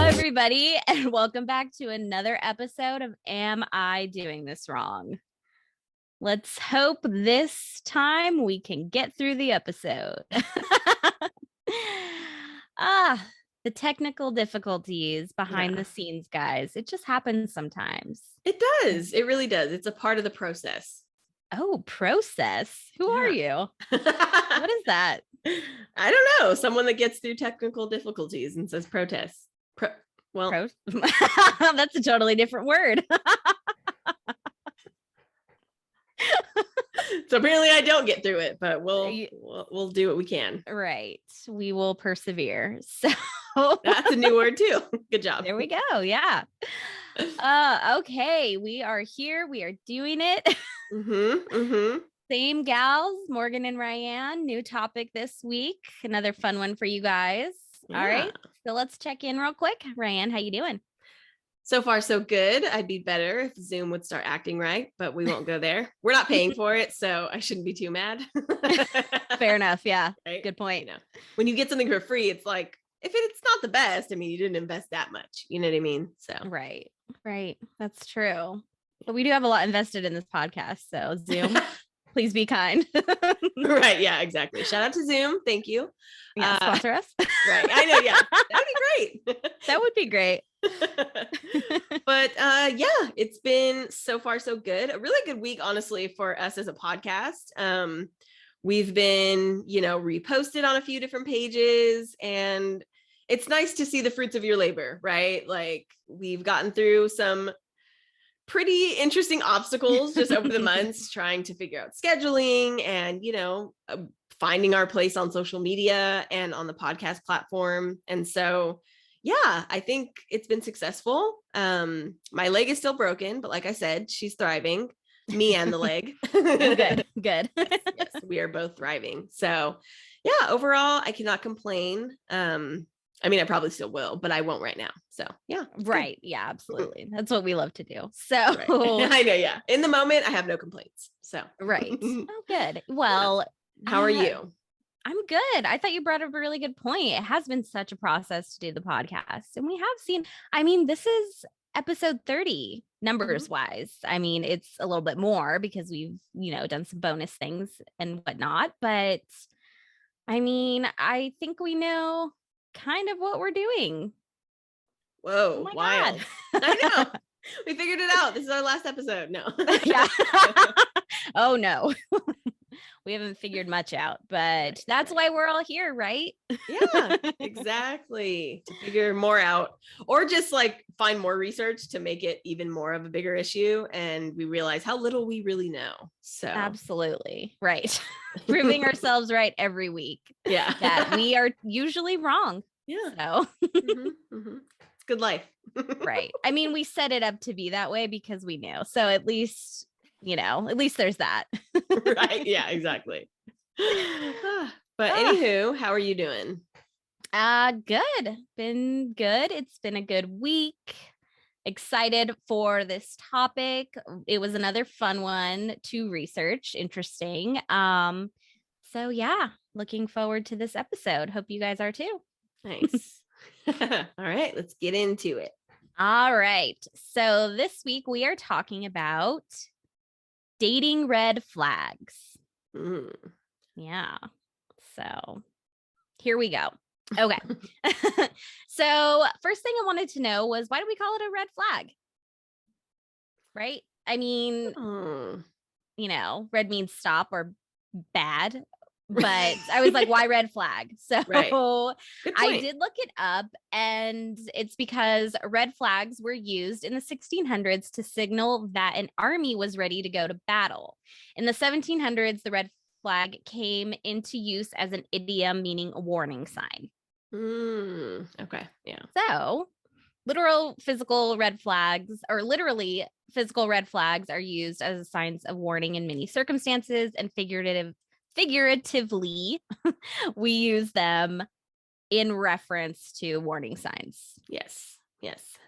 Everybody, and welcome back to another episode of Am I Doing This Wrong? Let's hope this time we can get through the episode. The technical difficulties behind the scenes, guys. It just happens sometimes. It does. It really does. It's a part of the process. Oh, process? Who are you? What is that? I don't know. Someone that gets through technical difficulties and says protest. That's a totally different word. So apparently I don't get through it, but we'll do what we can. Right. We will persevere. So that's a new word too. Good job. There we go. Yeah. Okay. We are here. We are doing it. Same gals, Morgan and Ryann. New topic this week. Another fun one for you guys. Yeah. All right. So let's check in real quick. Ryann, how you doing? So far, so good. I'd be better if Zoom would start acting right, but we won't go there. We're not paying for it, so I shouldn't be too mad. Fair enough. Yeah. Right? Good point. You know, when you get something for free, it's like, if it's not the best, I mean, you didn't invest that much. You know what I mean? So Right. That's true. But we do have a lot invested in this podcast. So Zoom, please be kind. Right. Yeah, exactly. Shout out to Zoom. Thank you. Yeah, sponsor us. Right. I know. Yeah. That would be great. That would be great. But yeah, it's been so far so good. A really good week, honestly, for us as a podcast. We've been, reposted on a few different pages, and it's nice to see the fruits of your labor, right? Like, we've gotten through some pretty interesting obstacles just over the months, trying to figure out scheduling and, finding our place on social media and on the podcast platform. And so, yeah, I think it's been successful. My leg is still broken, but like I said, she's thriving, me and the leg. Good. Yes, we are both thriving. So yeah, overall, I cannot complain. I mean, I probably still will, but I won't right now. So yeah. Right. Yeah, absolutely. That's what we love to do. So right. I know. Yeah. In the moment, I have no complaints. So right. Oh, good. Well, how are you? I'm good. I thought you brought up a really good point. It has been such a process to do the podcast. And we have seen, this is episode 30 numbers wise. I mean, it's a little bit more because we've, done some bonus things and whatnot. But I think we know kind of what we're doing. Whoa, oh wild. I know. We figured it out. This is our last episode. No. Yeah. Oh no. We haven't figured much out, but that's why we're all here, right? Yeah, exactly. To figure more out, or just like find more research to make it even more of a bigger issue. And we realize how little we really know. So absolutely. Right. Proving ourselves right every week. Yeah. That we are usually wrong. Yeah. So it's good life. Right. I mean, we set it up to be that way because we knew. So at least there's that. Right. Yeah, exactly. But anywho, how are you doing? Good. Been good. It's been a good week. Excited for this topic. It was another fun one to research. Interesting. So yeah, looking forward to this episode. Hope you guys are too. Nice. All right, let's get into it. All right. So this week we are talking about dating red flags. Yeah. So here we go. Okay. So first thing I wanted to know was, why do we call it a red flag? Right? I mean, red means stop or bad, but I was like, why red flag? So I did look it up, and it's because red flags were used in the 1600s to signal that an army was ready to go to battle. In the 1700s, the red flag came into use as an idiom meaning a warning sign. Okay. Yeah. So literally physical red flags are used as signs of warning in many circumstances, and figuratively, we use them in reference to warning signs. Yes.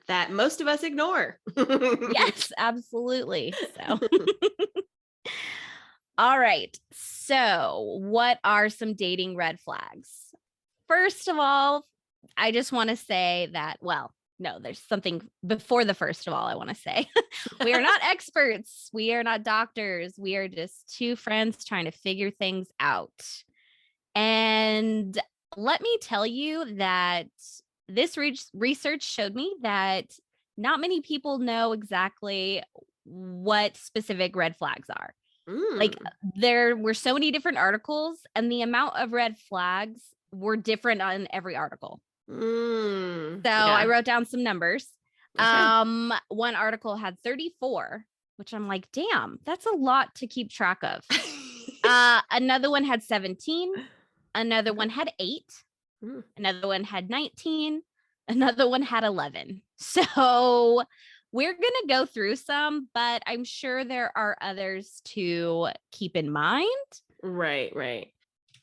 that most of us ignore. Yes, absolutely. So, all right. So, what are some dating red flags? First of all, I just want to say that, well, no, there's something before the first of all, I want to say we are not experts. We are not doctors. We are just two friends trying to figure things out. And let me tell you that this research showed me that not many people know exactly what specific red flags are. Like there were so many different articles, and the amount of red flags were different on every article. So I wrote down some numbers. Okay. One article had 34, which I'm like, damn, that's a lot to keep track of. Another one had 17. Another one had 8. Another one had 19. Another one had 11. So we're going to go through some, but I'm sure there are others to keep in mind. Right, right.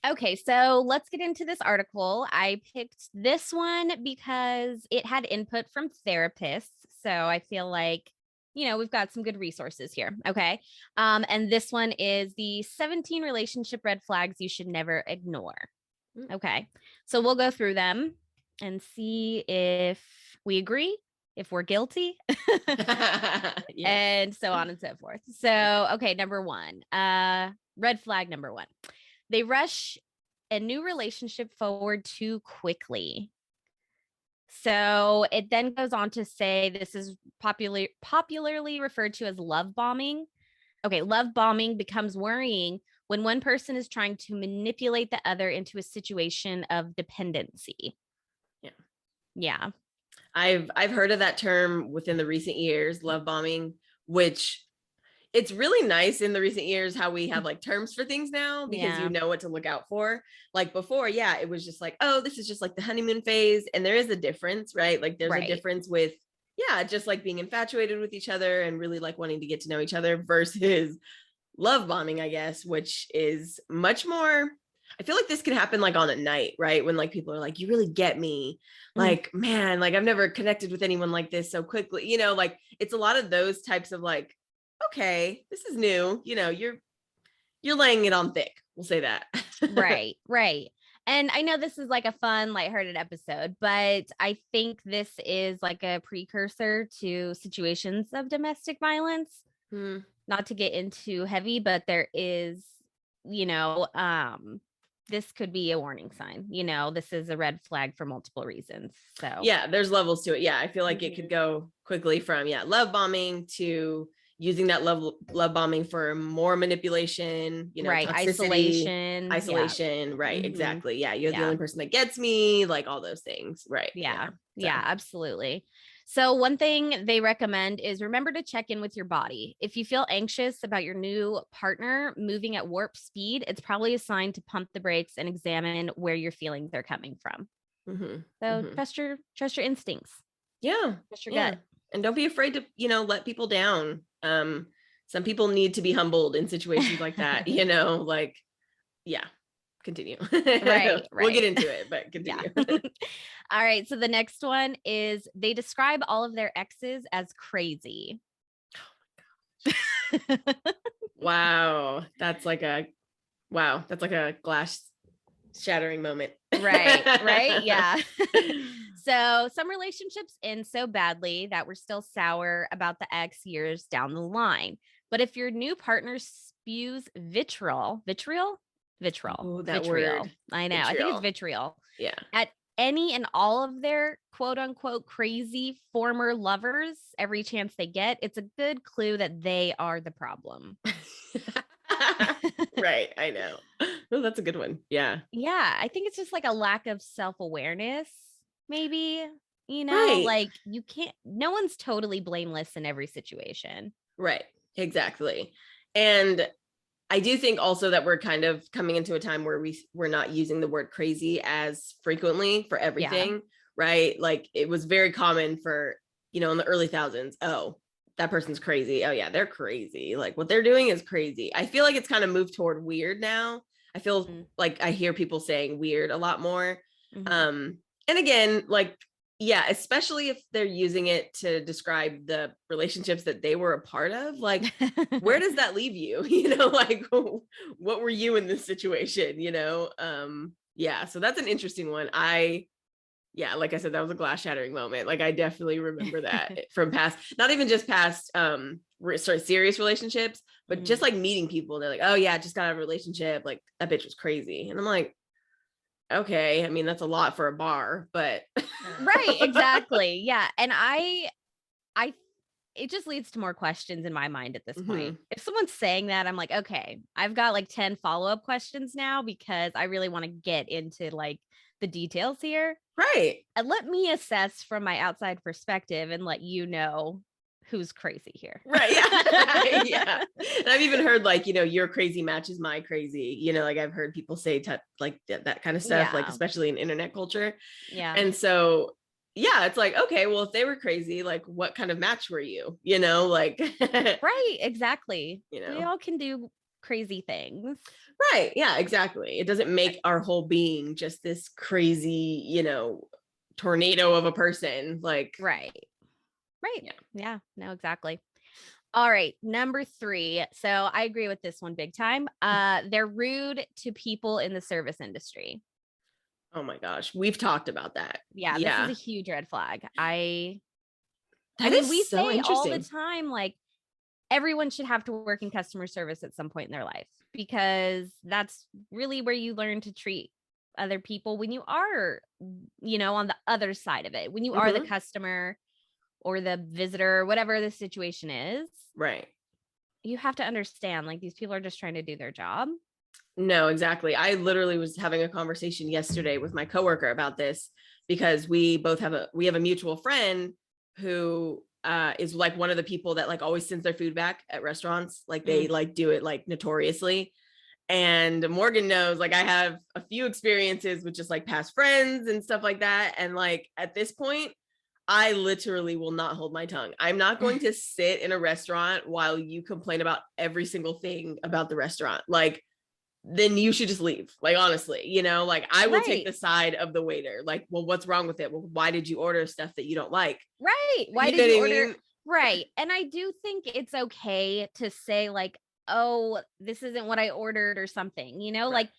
Okay, so let's get into this article. I picked this one because it had input from therapists. So I feel like, you know, we've got some good resources here. Okay. And this one is the 17 relationship red flags you should never ignore. Okay. So we'll go through them and see if we agree, if we're guilty, and so on and so forth. So, okay, number 1, red flag number 1. They rush a new relationship forward too quickly. So it then goes on to say this is popularly referred to as love bombing. Okay, love bombing becomes worrying when one person is trying to manipulate the other into a situation of dependency. Yeah. I've heard of that term within the recent years, love bombing, which it's really nice in the recent years how we have like terms for things now because you know what to look out for. Like before, it was just like, oh, this is just like the honeymoon phase. And there is a difference, right? Like there's a difference with, just like being infatuated with each other and really like wanting to get to know each other versus love bombing, I guess, which is much more. I feel like this can happen like on a night, right? When like people are like, you really get me. Like, man, like I've never connected with anyone like this so quickly, you know, like it's a lot of those types of like, okay, this is new, you know, you're laying it on thick. We'll say that. Right. And I know this is like a fun, lighthearted episode, but I think this is like a precursor to situations of domestic violence. Not to get into heavy, but there is, you know, this could be a warning sign. You know, this is a red flag for multiple reasons. So there's levels to it. I feel like it could go quickly from love bombing to using that love bombing for more manipulation, you know, right, toxicity, isolation, right, exactly. You're the only person that gets me, like all those things, right? Yeah, absolutely. So one thing they recommend is remember to check in with your body. If you feel anxious about your new partner moving at warp speed, it's probably a sign to pump the brakes and examine where your feelings are coming from. So trust your instincts. Trust your gut. And don't be afraid to, you know, let people down. Some people need to be humbled in situations like that, you know, like, continue. Right. We'll get into it, but continue. All right. So the next one is they describe all of their exes as crazy. Oh my gosh. Wow. That's like a glass shattering moment. Right. Yeah. So some relationships end so badly that we're still sour about the ex years down the line. But if your new partner spews vitriol. Ooh, that vitriol. Word. I know. Vitriol. I think it's vitriol. At any and all of their quote unquote crazy former lovers, every chance they get, it's a good clue that they are the problem. Right. I know. Oh, that's a good one. Yeah. I think it's just like a lack of self-awareness, maybe, you know, like you can't, no one's totally blameless in every situation. Right. Exactly. And I do think also that we're kind of coming into a time where we're not using the word crazy as frequently for everything, right? Like it was very common for, you know, in the early thousands, oh, that person's crazy. Oh yeah, they're crazy. Like what they're doing is crazy. I feel like it's kind of moved toward weird now. I feel like I hear people saying weird a lot more. And again, like Yeah, especially if they're using it to describe the relationships that they were a part of. Like, where does that leave you? Like, what were you in this situation? Yeah, so that's an interesting one. Yeah, like I said, that was a glass shattering moment. Like, I definitely remember that from past, not even just past serious relationships, but just like meeting people. They're like, oh yeah, just got out of a relationship. Like, that bitch was crazy. And I'm like, okay, I mean, that's a lot for a bar, but Right, exactly. Yeah. And it just leads to more questions in my mind at this point. If someone's saying that, I'm like, okay, I've got like 10 follow-up questions now because I really want to get into like the details here. Right. And let me assess from my outside perspective and let you know who's crazy here. Right. Yeah. Yeah. And I've even heard like, your crazy matches my crazy, like I've heard people say like that kind of stuff, like especially in internet culture. Yeah. And so, yeah, it's like, okay, well, if they were crazy, like what kind of match were you, like, right. Exactly. We all can do crazy things. Right. Yeah, exactly. It doesn't make our whole being just this crazy, tornado of a person. Like, right. Yeah. No, exactly. All right. Number 3. So I agree with this one big time. They're rude to people in the service industry. Oh my gosh. We've talked about that. Yeah. This is a huge red flag. I mean, we say all the time, like, everyone should have to work in customer service at some point in their life because that's really where you learn to treat other people when you are, on the other side of it, when you are the customer or the visitor, whatever the situation is. Right. You have to understand, like, these people are just trying to do their job. No, exactly. I literally was having a conversation yesterday with my coworker about this because we have a mutual friend who is like one of the people that like always sends their food back at restaurants. Like they like do it like notoriously. And Morgan knows, like, I have a few experiences with just like past friends and stuff like that. And like at this point, I literally will not hold my tongue. I'm not going to sit in a restaurant while you complain about every single thing about the restaurant. Like, then you should just leave. Like, honestly, like I will take the side of the waiter. Like, well, what's wrong with it? Well, why did you order stuff that you don't like? Right. Why did you order? Right. And I do think it's okay to say like, oh, this isn't what I ordered or something, like,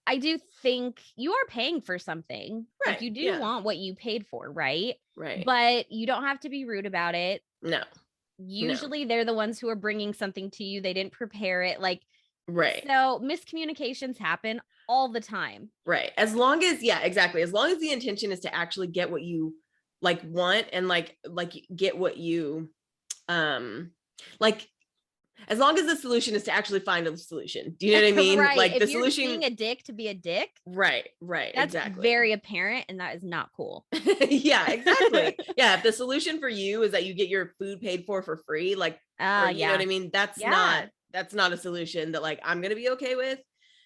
I do think you are paying for something. Like, you do want what you paid for. Right. Right. But you don't have to be rude about it. No. Usually they're the ones who are bringing something to you. They didn't prepare it. Like, right. So miscommunications happen all the time. Right. As long as, exactly. As long as the intention is to actually get what you like want and like get what you, like, as long as the solution is to actually find a solution. Do you know what I mean? Right. Like, if the you're solution, being a dick to be a dick. Right. That's exactly. very apparent. And that is not cool. Yeah, exactly. Yeah. If the solution for you is that you get your food paid for free, like, you know what I mean? That's not a solution that like, I'm going to be okay with.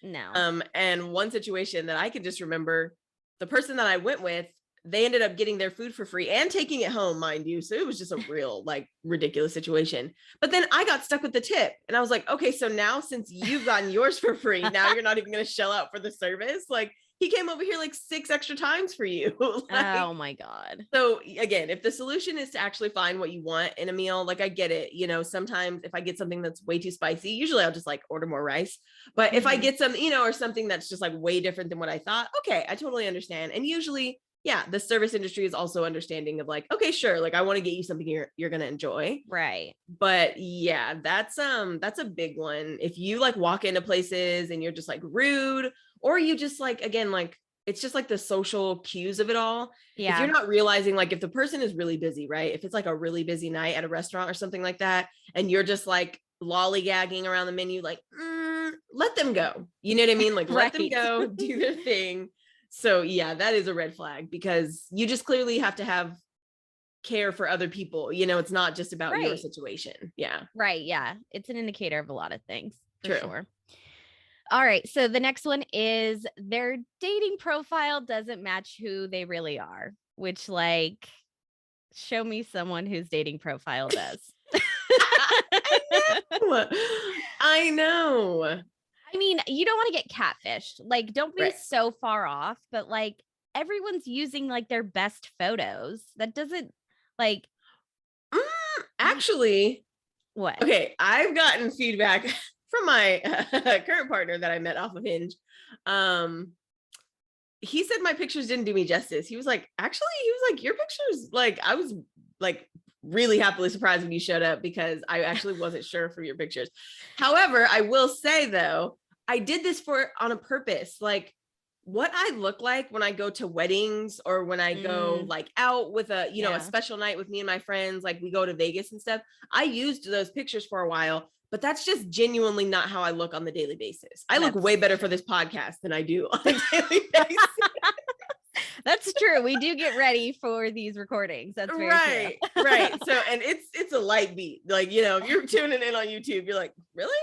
No. And one situation that I can just remember, the person that I went with, they ended up getting their food for free and taking it home, mind you. So it was just a real like ridiculous situation. But then I got stuck with the tip and I was like, okay, so now since you've gotten yours for free, now you're not even going to shell out for the service. Like, he came over here like 6 extra times for you. Like, oh my God. So again, if the solution is to actually find what you want in a meal, like I get it, sometimes if I get something that's way too spicy, usually I'll just like order more rice. But if I get some, or something that's just like way different than what I thought, okay, I totally understand. And usually, the service industry is also understanding of like, okay, sure, like I want to get you something you're going to enjoy. Right. But yeah, that's a big one. If you like walk into places and you're just like rude, or you just like, again, like, it's just like the social cues of it all. Yeah. If you're not realizing, like, if the person is really busy, right? If it's like a really busy night at a restaurant or something like that, and you're just like lollygagging around the menu, like, let them go. You know what I mean? Like, let them go, do their thing. So yeah, that is a red flag because you just clearly have to have care for other people. It's not just about your situation. Yeah. Right. Yeah. It's an indicator of a lot of things. For True. Sure. All right. So the next one is their dating profile doesn't match who they really are, which, like, show me someone whose dating profile does. I know. I mean, you don't want to get catfished. Like, don't be so far off, but like, everyone's using like their best photos. That doesn't like actually, what? Okay, I've gotten feedback from my current partner that I met off of Hinge. He said my pictures didn't do me justice. He was like, your pictures, like, I was like really happily surprised when you showed up because I actually wasn't sure for your pictures. However, I will say though, I did this on a purpose. Like what I look like when I go to weddings or when I go like out with a, a special night with me and my friends, like we go to Vegas and stuff. I used those pictures for a while, but that's just genuinely not how I look on the daily basis. I look way better for this podcast than I do on a daily basis. That's true. We do get ready for these recordings. That's very right, true. Right. So, and it's a light beat. Like, if you're tuning in on YouTube, you're like, really?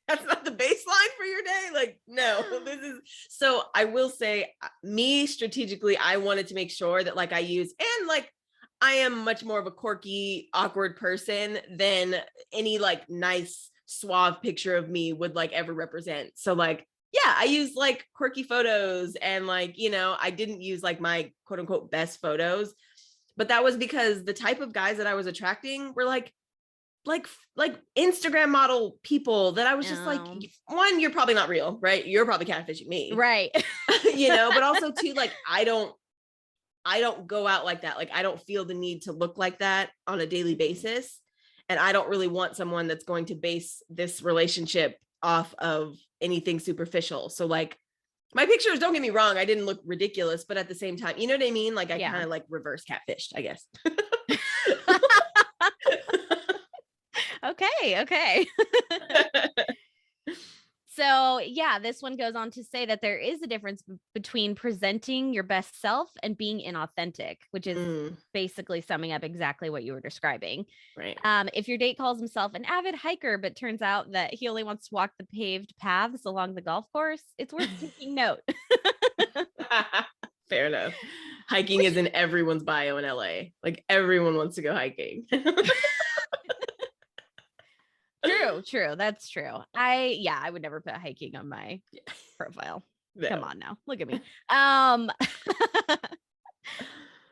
That's not the baseline for your day. Like, no, this is, so I will say me strategically, I wanted to make sure that like I use, and like, I am much more of a quirky, awkward person than any like nice, suave picture of me would like ever represent. So like, yeah, I use like quirky photos and like, I didn't use like my quote unquote best photos, but that was because the type of guys that I was attracting were like Instagram model people that I was just like, one, you're probably not real, right? You're probably catfishing me. Right. But also two, like, I don't go out like that. Like, I don't feel the need to look like that on a daily basis. And I don't really want someone that's going to base this relationship off of anything superficial. So like my pictures, don't get me wrong, I didn't look ridiculous, but at the same time, you know what I mean? Like I kind of like reverse catfished, I guess. Okay. So yeah, this one goes on to say that there is a difference between presenting your best self and being inauthentic, which is basically summing up exactly what you were describing. Right. If your date calls himself an avid hiker, but turns out that he only wants to walk the paved paths along the golf course, it's worth taking note. Fair enough. Hiking is in everyone's bio in LA. Like everyone wants to go hiking. True. That's true. I would never put hiking on my profile. No. Come on now. Look at me.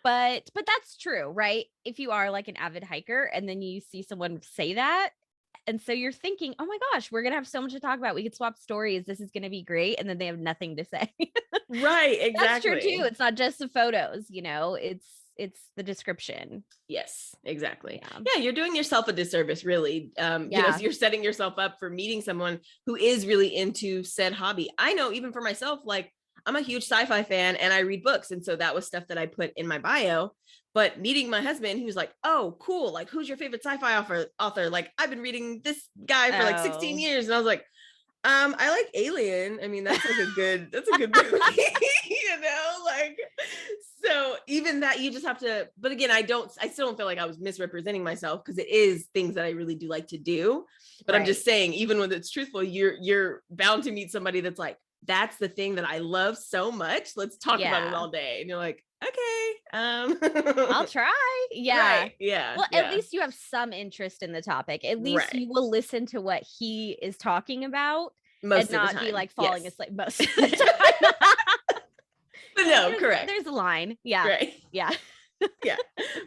But that's true, right? If you are like an avid hiker and then you see someone say that, and so you're thinking, oh my gosh, we're going to have so much to talk about. We could swap stories. This is going to be great. And then they have nothing to say. Right. Exactly. That's true too. It's not just the photos, it's the description. Yes, exactly. Yeah. You're doing yourself a disservice, really. You're setting yourself up for meeting someone who is really into said hobby. I know even for myself, like I'm a huge sci-fi fan and I read books. And so that was stuff that I put in my bio, but meeting my husband, he was like, oh, cool. Like, who's your favorite sci-fi author? Like, I've been reading this guy for like 16 years. And I was like, I like Alien. I mean, that's a good movie, like, so even that you just have to, but again, I still don't feel like I was misrepresenting myself because it is things that I really do like to do. But right. I'm just saying, even when it's truthful, you're bound to meet somebody that's like, that's the thing that I love so much. Let's talk about it all day. And you're like, okay, I'll try. Yeah. Right. Yeah. Well, at least you have some interest in the topic. At least you will listen to what he is talking about most and not be like falling asleep most of the time. But no, correct. There's a line. Yeah. Right. Yeah. Yeah.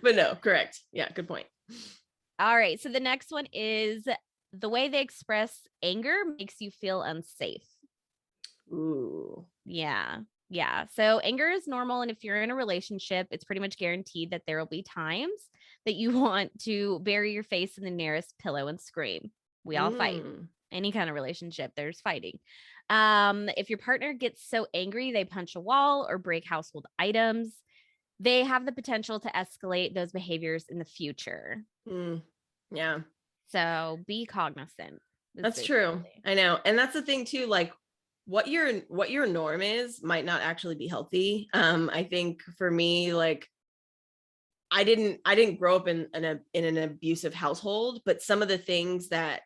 But no, correct. Yeah. Good point. All right. So the next one is the way they express anger makes you feel unsafe. Ooh. Yeah. Yeah. So anger is normal. And if you're in a relationship, it's pretty much guaranteed that there will be times that you want to bury your face in the nearest pillow and scream. We all fight. Any kind of relationship, there's fighting. If your partner gets so angry, they punch a wall or break household items, they have the potential to escalate those behaviors in the future. Yeah. So be cognizant. That's true. I know. And that's the thing too, like what your norm is might not actually be healthy. I think for me, like I didn't grow up in an abusive household, but some of the things that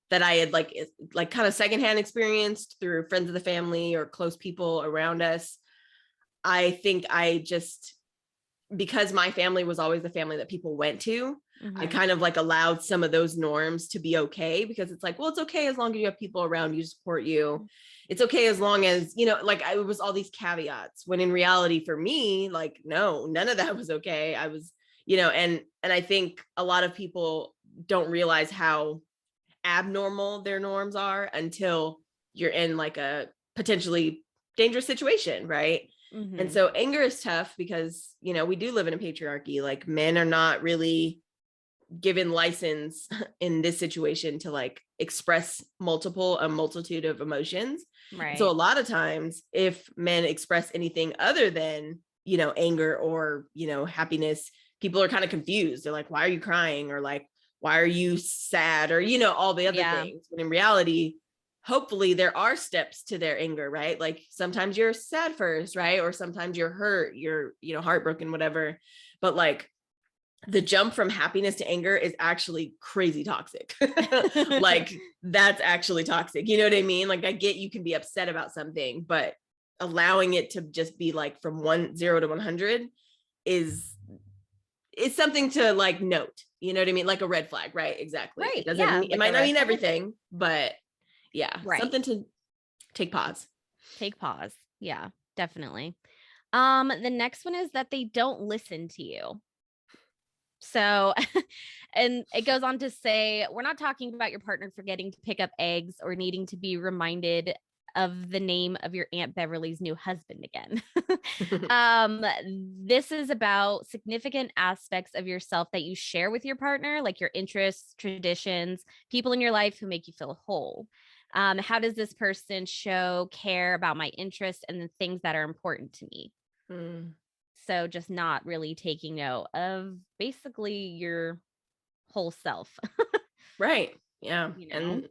that I had like kind of secondhand experienced through friends of the family or close people around us, I think I just, because my family was always the family that people went to, I kind of like allowed some of those norms to be okay, because it's like, well, it's okay as long as you have people around you to support you. It's okay as long as, you know, like it was all these caveats, when in reality for me, like, no, none of that was okay. I was, you know, and I think a lot of people don't realize how abnormal their norms are until you're in like a potentially dangerous situation, right? And so anger is tough because, you know, we do live in a patriarchy. Like men are not really given license in this situation to like express a multitude of emotions. Right. So a lot of times if men express anything other than, you know, anger or, you know, happiness, people are kind of confused. They're like, why are you crying? Or like, why are you sad? Or, you know, all the other things. When in reality, hopefully there are steps to their anger, right? Like sometimes you're sad first, right? Or sometimes you're hurt, you're, you know, heartbroken, whatever. But like the jump from happiness to anger is actually crazy toxic. Like that's actually toxic. You know what I mean? Like I get you can be upset about something, but allowing it to just be like from 0 to 100 is something to like note. You know what I mean? Like a red flag, right? Exactly. Right. It doesn't it might not mean everything, but yeah, something to take pause. Take pause. Yeah, definitely. The next one is that they don't listen to you. So, and it goes on to say, we're not talking about your partner forgetting to pick up eggs or needing to be reminded of the name of your Aunt Beverly's new husband again. This is about significant aspects of yourself that you share with your partner, like your interests, traditions, people in your life who make you feel whole. How does this person show care about my interests and the things that are important to me? So just not really taking note of basically your whole self. Right. Yeah. You know? And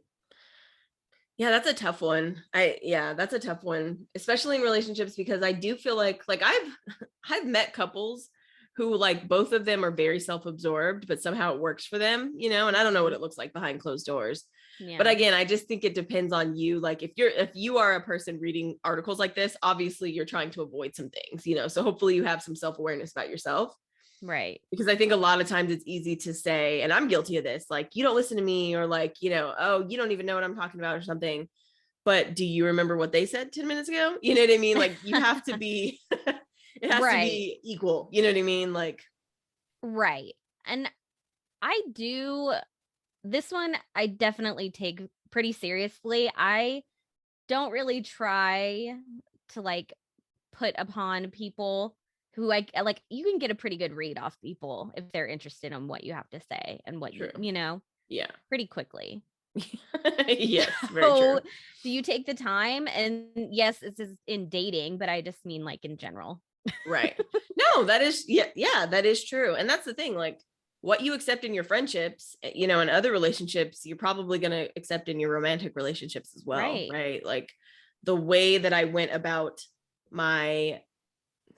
yeah, that's a tough one. That's a tough one, especially in relationships, because I do feel like I've met couples who like both of them are very self-absorbed, but somehow it works for them, you know, and I don't know what it looks like behind closed doors. Yeah. But again, I just think it depends on you. Like if you are a person reading articles like this, obviously you're trying to avoid some things, you know, so hopefully you have some self-awareness about yourself. Right. Because I think a lot of times it's easy to say, and I'm guilty of this, like, you don't listen to me, or like, you know, oh, you don't even know what I'm talking about or something. But do you remember what they said 10 minutes ago? You know what I mean? Like you have to be, it has to be equal. You know what I mean? Like, right. And this one, I definitely take pretty seriously. I don't really try to like put upon people who like you can get a pretty good read off people if they're interested in what you have to say and what you know, pretty quickly. Yes, very so true. do you take the time? And yes, this is in dating, but I just mean like in general. Right. No, that is, that is true. And that's the thing, like what you accept in your friendships, you know, and other relationships, you're probably going to accept in your romantic relationships as well. Right. Like the way that I went about my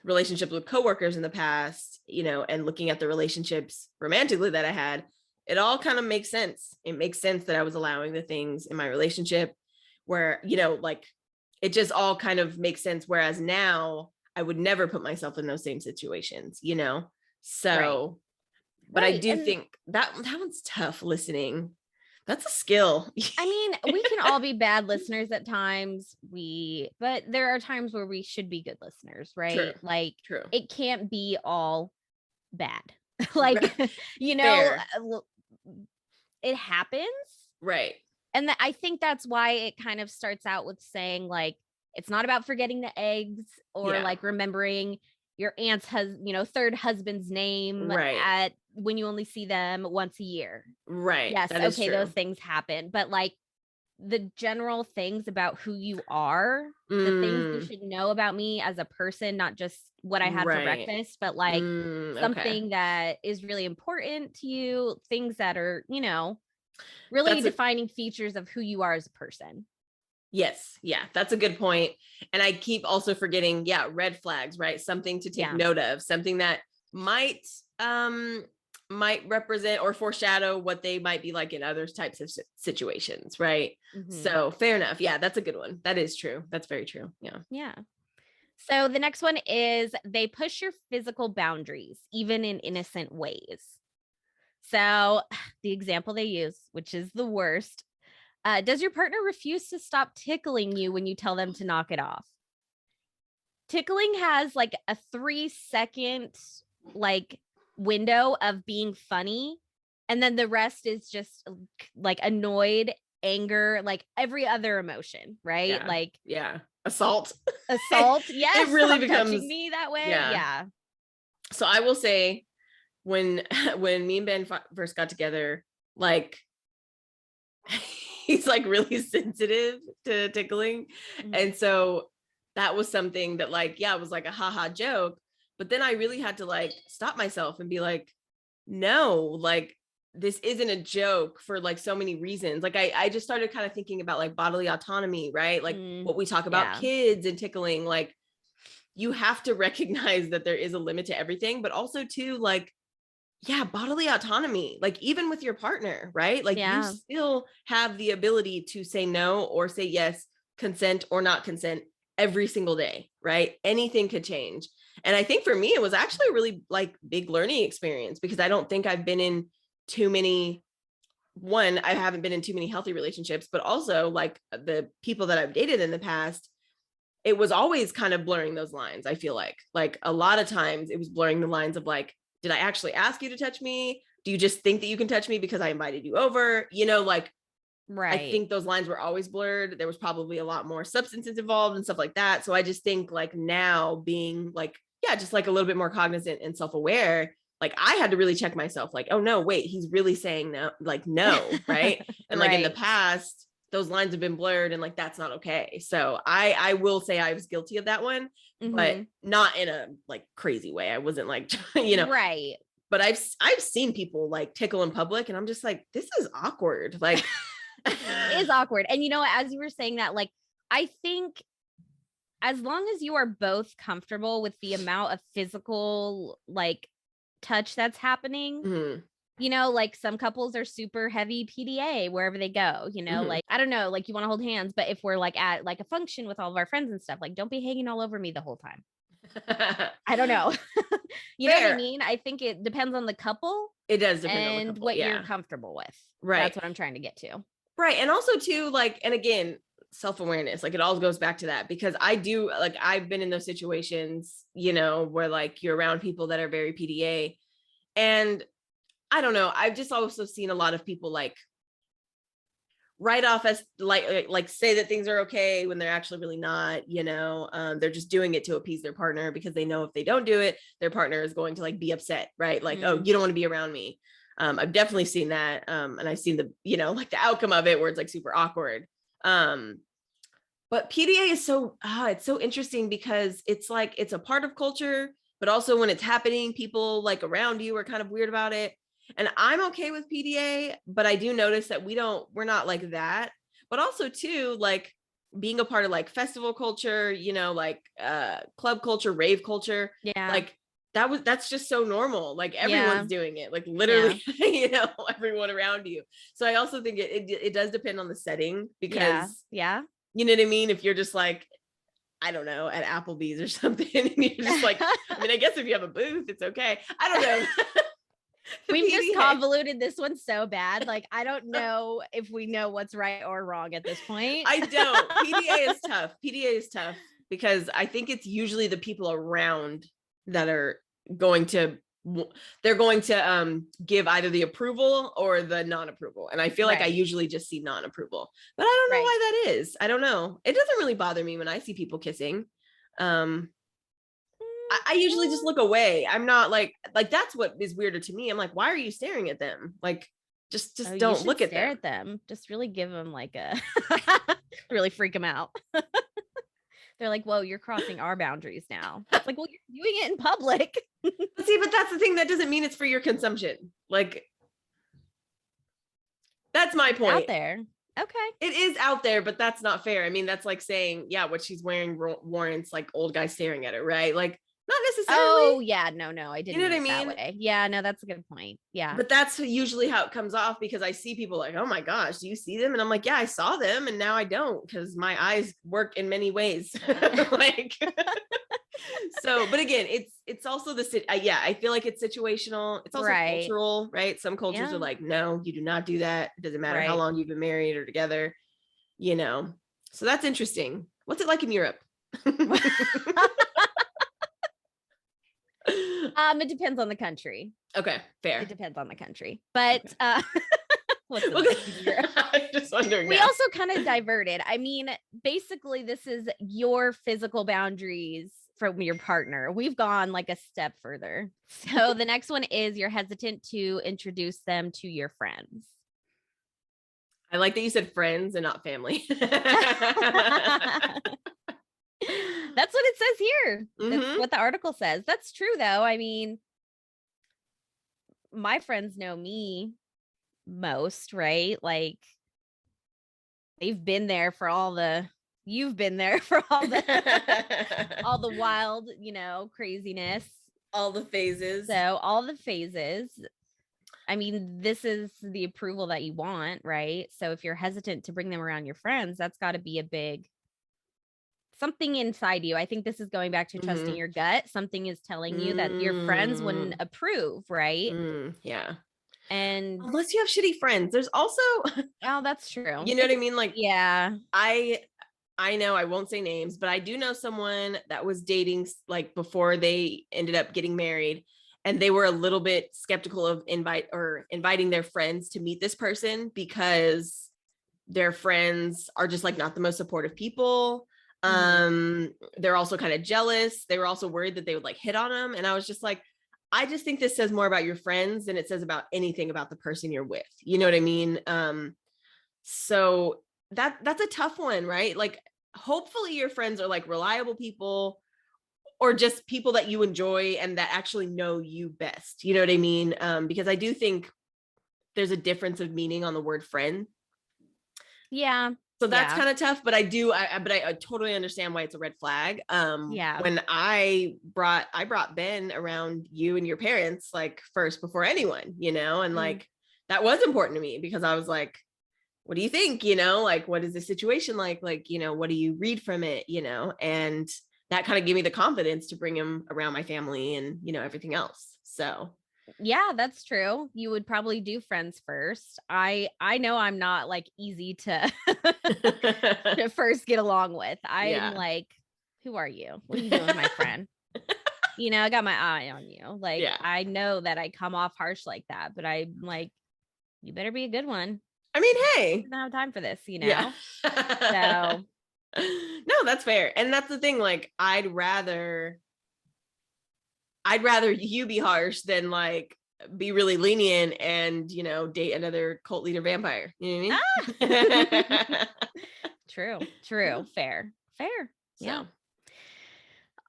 relationships with coworkers in the past, you know, and looking at the relationships romantically that I had, it all kind of makes sense. It makes sense that I was allowing the things in my relationship where, you know, like it just all kind of makes sense. Whereas now I would never put myself in those same situations, you know? So, but I do think that one's tough listening. That's a skill. I mean, we can all be bad listeners at times. But there are times where we should be good listeners, right? True. Like, True. It can't be all bad. Like, you know, it happens. Right. And I think that's why it kind of starts out with saying, like, it's not about forgetting the eggs or like remembering your aunt's third husband's name at when you only see them once a year. Right. Yes. That is okay. true. Those things happen. But like the general things about who you are, the things you should know about me as a person, not just what I had for breakfast, but like something that is really important to you, things that are, you know, really defining features of who you are as a person. Yes. Yeah, that's a good point. And I keep also forgetting, red flags, right? Something to take note of, something that might represent or foreshadow what they might be like in other types of situations, right? So fair enough. Yeah, that's a good one. That is true. That's very true. Yeah. So the next one is they push your physical boundaries, even in innocent ways. So the example they use, which is the worst, does your partner refuse to stop tickling you when you tell them to knock it off? Tickling has like a 3-second like window of being funny, and then the rest is just like annoyed, anger, like every other emotion, right? Yeah. Like Assault. Yes, It really stop becomes touching me that way. Yeah. Yeah. So I will say, when me and Ben first got together, like he's like really sensitive to tickling. Mhm. And so that was something that like, it was like a haha joke. But then I really had to like stop myself and be like, no, like this isn't a joke for like so many reasons. Like I just started kind of thinking about like bodily autonomy, right? Like what we talk about kids and tickling, like you have to recognize that there is a limit to everything, but also too, like, bodily autonomy, like even with your partner, right? Like you still have the ability to say no or say yes, consent or not consent every single day, right? Anything could change. And I think for me, it was actually a really like big learning experience, because I don't think I've been in too many, I haven't been in too many healthy relationships, but also like the people that I've dated in the past, it was always kind of blurring those lines. I feel like a lot of times it was blurring the lines of like, did I actually ask you to touch me? Do you just think that you can touch me because I invited you over? Like, right. I think those lines were always blurred. There was probably a lot more substances involved and stuff like that. So I just think like now being like, just like a little bit more cognizant and self-aware, like I had to really check myself, like, oh no, wait, he's really saying no, like, no. Right. And like in the past, those lines have been blurred and like, that's not okay. So I will say I was guilty of that one, but not in a like crazy way. I wasn't like, right. But I've seen people like tickle in public and I'm just like, this is awkward. Like it is awkward. And as you were saying that, like, I think as long as you are both comfortable with the amount of physical like touch that's happening, like some couples are super heavy PDA wherever they go, like, I don't know, like you want to hold hands, but if we're like at like a function with all of our friends and stuff, like don't be hanging all over me the whole time. I don't know. You know what I mean? I think it depends on the couple. It does depend on the couple, what you're comfortable with. Right. That's what I'm trying to get to. Right. And also too, like, and again, self-awareness, like it all goes back to that, because I do, like, I've been in those situations, where like you're around people that are very PDA, and I don't know, I've just also seen a lot of people like write off as like say that things are okay when they're actually really not, they're just doing it to appease their partner because they know if they don't do it, their partner is going to like be upset, right? Like, oh, you don't want to be around me. I've definitely seen that. And I've seen the, like the outcome of it where it's like super awkward. But PDA is so, it's so interesting because it's like, it's a part of culture, but also when it's happening, people like around you are kind of weird about it. And I'm okay with PDA, but I do notice that we're not like that. But also too, like being a part of like festival culture, like club culture, rave culture, like that's just so normal. Like everyone's doing it, like literally, everyone around you. So I also think it does depend on the setting, because you know what I mean? If you're just like, I don't know, at Applebee's or something, and you're just like, I mean, I guess if you have a booth, it's okay. I don't know. We've just convoluted this one so bad. Like, I don't know if we know what's right or wrong at this point. I don't. PDA is tough. PDA is tough because I think it's usually the people around that are going to, they're going to give either the approval or the non-approval. And I feel like I usually just see non-approval, but I don't know why that is. I don't know. It doesn't really bother me when I see people kissing. I usually just look away. I'm not like that's what is weirder to me. I'm like, why are you staring at them? Like, just don't look at them. Them. Just really give them like a really freak them out. They're like, whoa, you're crossing our boundaries now. It's like, well, you're doing it in public. See, but that's the thing. That doesn't mean it's for your consumption. Like, that's my point. Out there. Okay. It is out there, but that's not fair. I mean, that's like saying, what she's wearing warrants like old guy staring at her, right? Like, not necessarily. Oh, yeah. No, I didn't. You know what I mean? That way. Yeah, no, that's a good point. Yeah. But that's usually how it comes off, because I see people like, oh my gosh, do you see them? And I'm like, yeah, I saw them. And now I don't, because my eyes work in many ways. Like, So, but again, it's also yeah, I feel like it's situational. It's also Right. cultural, right? Some cultures Yeah. are like, no, you do not do that. It doesn't matter how Right. long you've been married or together, you know. So that's interesting. What's it like in Europe? It depends on the country. Okay, fair. It depends on the country. But Okay. what's it like in Europe? I'm just wondering. We now. also kind of diverted. I mean, basically, this is your physical boundaries from your partner. We've gone like a step further. So the next one is you're hesitant to introduce them to your friends. I like that you said friends and not family. That's what it says here. That's Mhm. what the article says. That's true, though. I mean, my friends know me most, right? Like, they've been there for you've been there for all the wild, craziness. All the phases. So all the phases. I mean, this is the approval that you want, right? So if you're hesitant to bring them around your friends, that's got to be a big something inside you. I think this is going back to trusting your gut. Something is telling you that your friends wouldn't approve, right? Yeah. And unless you have shitty friends, there's also oh, that's true. You know what I mean? Like, yeah, I know I won't say names, but I do know someone that was dating like before they ended up getting married, and they were a little bit skeptical of inviting their friends to meet this person because their friends are just like not the most supportive people. They're also kind of jealous. They were also worried that they would like hit on them. And I was just like, I just think this says more about your friends than it says about anything about the person you're with. You know what I mean? So that's a tough one, right? Like, hopefully your friends are like reliable people or just people that you enjoy and that actually know you best. You know what I mean? Because I do think there's a difference of meaning on the word friend. yeah. So that's kind of tough, but I totally understand why it's a red flag. When I brought Ben around you and your parents, like first before anyone, and like, that was important to me because I was like, what do you think? Like, what is the situation like? Like, what do you read from it? And that kind of gave me the confidence to bring him around my family and, everything else. So yeah, that's true. You would probably do friends first. I know I'm not like easy to to first get along with. I'm like, who are you? What are you doing with my friend? I got my eye on you. Like, I know that I come off harsh like that, but I'm like, you better be a good one. I mean, hey, I don't have time for this, Yeah. So no, that's fair. And that's the thing. Like, I'd rather you be harsh than like be really lenient and, date another cult leader vampire. You know what I mean? True. Fair. Yeah.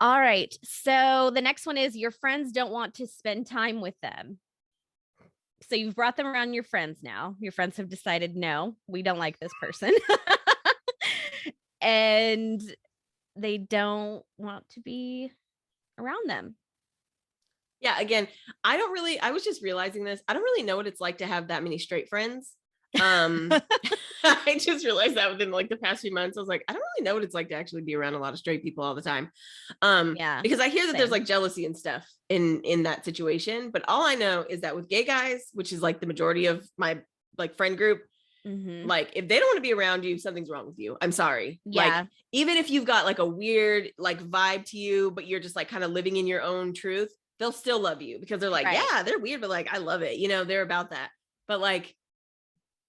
All right. So the next one is your friends don't want to spend time with them. So you've brought them around your friends now. Your friends have decided, no, we don't like this person. And they don't want to be around them. Yeah, again, I was just realizing this. I don't really know what it's like to have that many straight friends. I just realized that within like the past few months. I was like, I don't really know what it's like to actually be around a lot of straight people all the time. Because I hear that there's like jealousy and stuff in that situation. But all I know is that with gay guys, which is like the majority of my like friend group, like if they don't want to be around you, something's wrong with you. I'm sorry. Yeah. Like, even if you've got like a weird like vibe to you, but you're just like kind of living in your own truth, they'll still love you because they're like, yeah, they're weird, but like, I love it. They're about that. But like,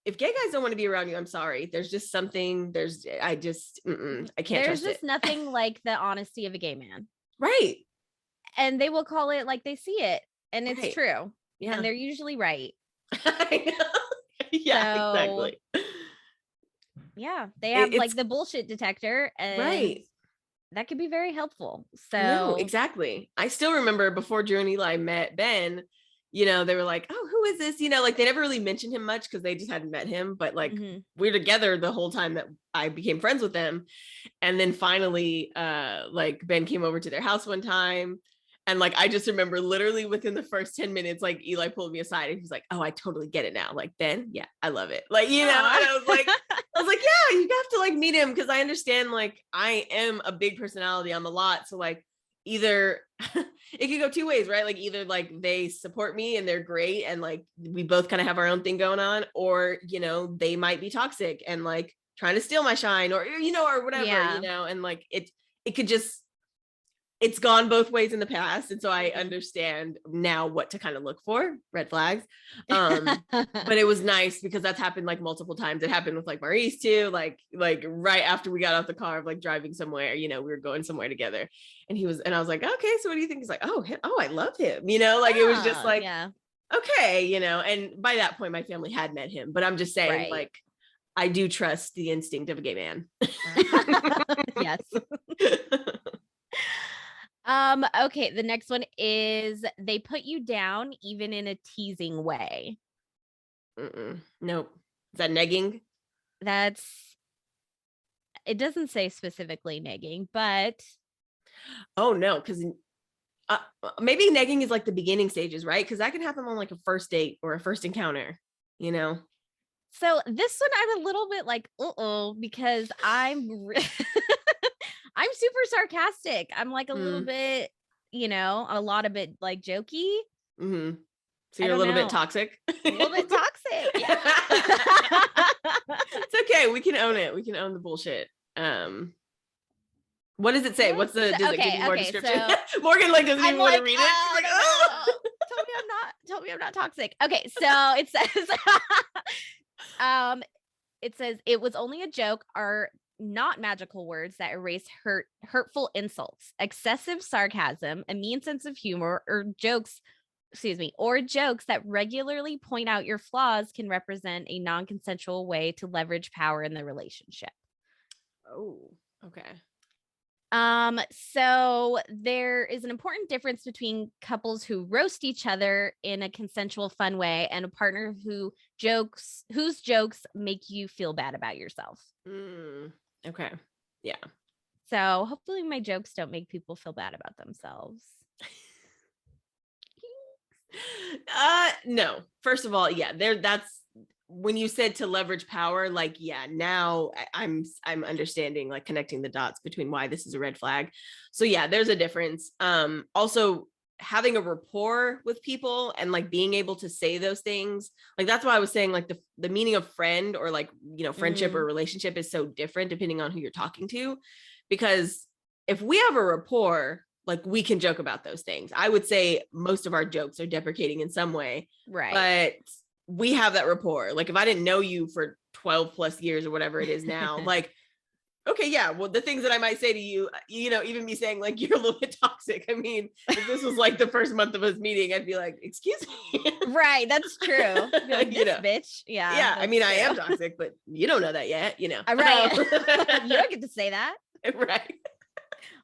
if gay guys don't want to be around you, I'm sorry. There's just something, I can't trust it. There's just nothing like the honesty of a gay man. Right. And they will call it like they see it. And it's true. Yeah. And they're usually right. I know. Yeah, exactly. Yeah. They have like the bullshit detector. And that could be very helpful. So no, exactly. I still remember before Drew and Eli met Ben, they were like, oh, who is this? Like they never really mentioned him much because they just hadn't met him. But like we're together the whole time that I became friends with them. And then finally, like Ben came over to their house one time. And like, I just remember literally within the first 10 minutes, like Eli pulled me aside and he's like, oh, I totally get it now. Like, Ben, yeah, I love it. Like, and I was like, yeah, you have to like meet him. Cause I understand, like, I am a big personality. I'm a lot. So like, either it could go two ways, right? Like either like they support me and they're great and like we both kind of have our own thing going on, or, you know, they might be toxic and like trying to steal my shine or, you know, or whatever, you know, and like it could just, it's gone both ways in the past. And so I understand now what to kind of look for, red flags. But it was nice because that's happened like multiple times. It happened with like Maurice too, like right after we got off the car of like driving somewhere, you know, we were going somewhere together and I was like, okay, so what do you think? He's like, oh, I love him. You know, like it was just like, okay, you know, and by that point my family had met him, but I'm just saying like, I do trust the instinct of a gay man. Yes. Okay, the next one is they put you down even in a teasing way. Nope. Is that negging? It doesn't say specifically negging, but oh no, because maybe negging is like the beginning stages, right? Because that can happen on like a first date or a first encounter, you know. So this one I'm a little bit like because I'm I'm super sarcastic. I'm like a little bit, you know, a lot of it like jokey. So you're a little bit toxic. A little bit toxic. Yeah. It's okay. We can own it. We can own the bullshit. What does it say? Does it give you more description? So Morgan like doesn't even want to read it. She's like, oh. Tell me I'm not toxic. Okay, so it says it was only a joke are not magical words that erase hurtful insults, excessive sarcasm, a mean sense of humor, or jokes that regularly point out your flaws can represent a non-consensual way to leverage power in the relationship. Oh, okay. So there is an important difference between couples who roast each other in a consensual, fun way and a partner whose jokes make you feel bad about yourself. Okay. Yeah. So hopefully my jokes don't make people feel bad about themselves. No. First of all, yeah, that's when you said to leverage power, like, yeah, now I'm understanding, like connecting the dots between why this is a red flag. So yeah, there's a difference. Also having a rapport with people and like being able to say those things, like that's why I was saying like the meaning of friend or like, you know, friendship or relationship is so different depending on who you're talking to, because if we have a rapport, like we can joke about those things. I would say most of our jokes are deprecating in some way, right? But we have that rapport. Like if I didn't know you for 12 plus years or whatever it is now, like, okay, yeah, well, the things that I might say to you, you know, even me saying like, you're a little bit toxic. I mean, if this was like the first month of us meeting, I'd be like, excuse me. Right. That's true. Like, you know, bitch. Yeah. Yeah. I mean, true. I am toxic, but you don't know that yet, you know. Right. You don't get to say that. Right.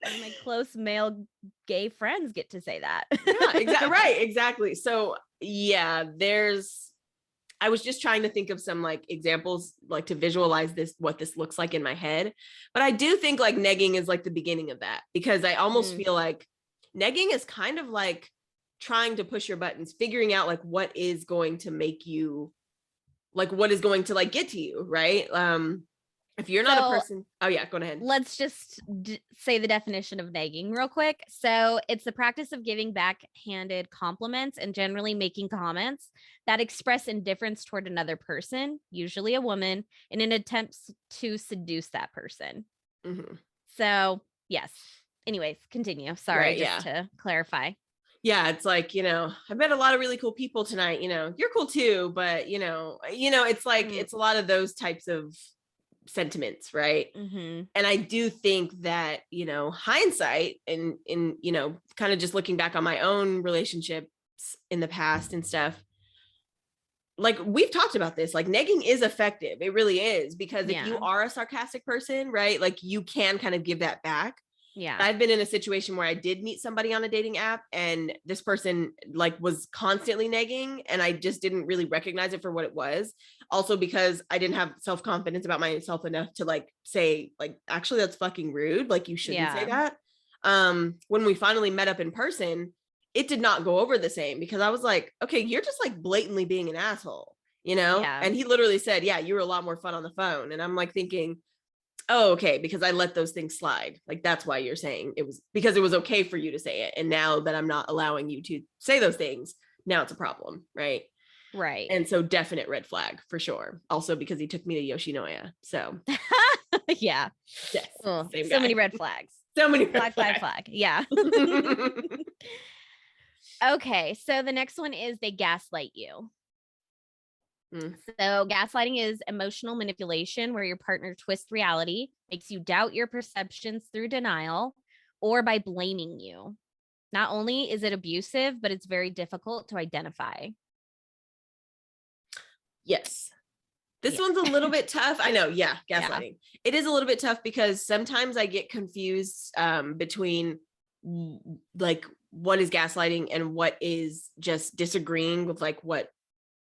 Only my close male gay friends get to say that. Yeah, exactly. Right. Exactly. So yeah, I was just trying to think of some like examples, like to visualize what this looks like in my head. But I do think like negging is like the beginning of that, because I almost feel like negging is kind of like trying to push your buttons, figuring out like what is going to make you, like what is going to like get to you, right? If you're not a person, oh yeah, go ahead. Let's just say the definition of negging real quick. So it's the practice of giving backhanded compliments and generally making comments that express indifference toward another person, usually a woman, in an attempt to seduce that person. So yes. Anyways, continue. Sorry, right, to clarify. Yeah, it's like, you know, I met a lot of really cool people tonight. You know, you're cool too, but you know, it's like it's a lot of those types of sentiments, right? And I do think that, you know, hindsight and you know, kind of just looking back on my own relationships in the past and stuff, like we've talked about this, like negging is effective. It really is, because if you are a sarcastic person, right, like you can kind of give that back. Yeah. I've been in a situation where I did meet somebody on a dating app and this person like was constantly negging and I just didn't really recognize it for what it was. Also because I didn't have self-confidence about myself enough to like say like, actually that's fucking rude. Like you shouldn't say that. When we finally met up in person, it did not go over the same, because I was like, okay, you're just like blatantly being an asshole, you know? And he literally said, yeah, you were a lot more fun on the phone. And I'm like thinking, Oh, okay, because I let those things slide. Like, that's why you're saying it was because it was okay for you to say it. And now that I'm not allowing you to say those things, now it's a problem, right? Right. And so definite red flag for sure. Also because he took me to Yoshinoya. So yeah. yes, Oh, same so guy. many red flags. So many Flag, red flag, flag. Yeah. Okay. So the next one is they gaslight you. So gaslighting is emotional manipulation where your partner twists reality, makes you doubt your perceptions through denial or by blaming you. Not only is it abusive, but it's very difficult to identify. Yes. This one's a little bit tough. I know. Yeah. Gaslighting. Yeah. It is a little bit tough because sometimes I get confused between like what is gaslighting and what is just disagreeing with like what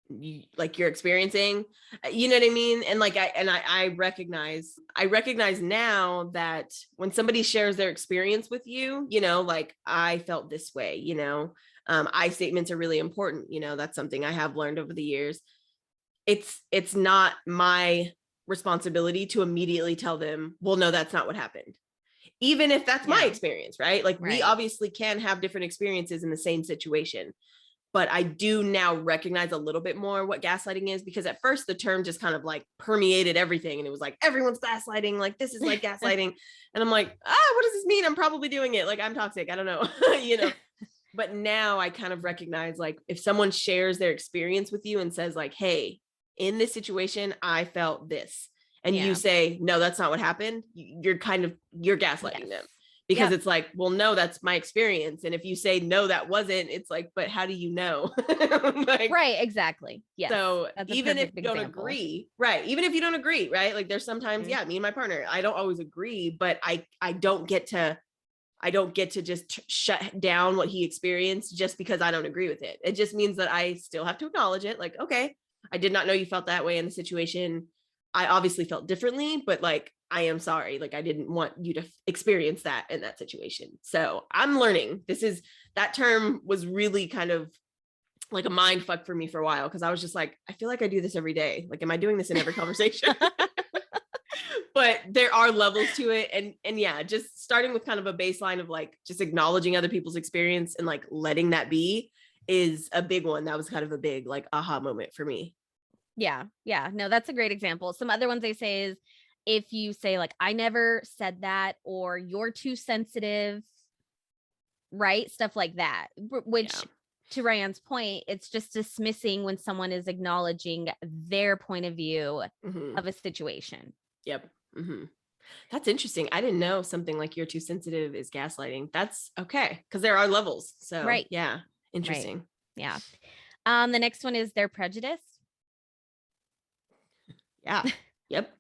you're experiencing, you know what I mean? And like I recognize now that when somebody shares their experience with you, you know, like I felt this way, you know, I statements are really important. You know, that's something I have learned over the years. It's not my responsibility to immediately tell them, well, no, that's not what happened. Even if that's my experience, right? Like we obviously can have different experiences in the same situation. But I do now recognize a little bit more what gaslighting is, because at first the term just kind of like permeated everything. And it was like, everyone's gaslighting. Like, this is like gaslighting. And I'm like, what does this mean? I'm probably doing it. Like, I'm toxic. I don't know, you know, but now I kind of recognize like if someone shares their experience with you and says like, hey, in this situation, I felt this. And you say, no, that's not what happened. You're gaslighting them. Because it's like, well, no, that's my experience. And if you say, no, that wasn't, it's like, but how do you know? Like, right. Exactly. Yeah. So even if you don't agree, right. Even if you don't agree, right. Like there's sometimes, me and my partner, I don't always agree, but I don't get to just shut down what he experienced just because I don't agree with it. It just means that I still have to acknowledge it. Like, okay, I did not know you felt that way in the situation. I obviously felt differently, but like, I am sorry. Like, I didn't want you to experience that in that situation. So I'm learning. That term was really kind of like a mind fuck for me for a while. Cause I was just like, I feel like I do this every day. Like, am I doing this in every conversation? But there are levels to it. And yeah, just starting with kind of a baseline of like, just acknowledging other people's experience and like letting that be is a big one. That was kind of a big like aha moment for me. Yeah. Yeah. No, that's a great example. Some other ones they say is if you say like, I never said that, or you're too sensitive, right? Stuff like that, which to Ryan's point, it's just dismissing when someone is acknowledging their point of view of a situation. Yep. That's interesting. I didn't know something like you're too sensitive is gaslighting. That's okay. Cause there are levels. So yeah. Interesting. Right. Yeah. The next one is their prejudice. Yeah. Yep.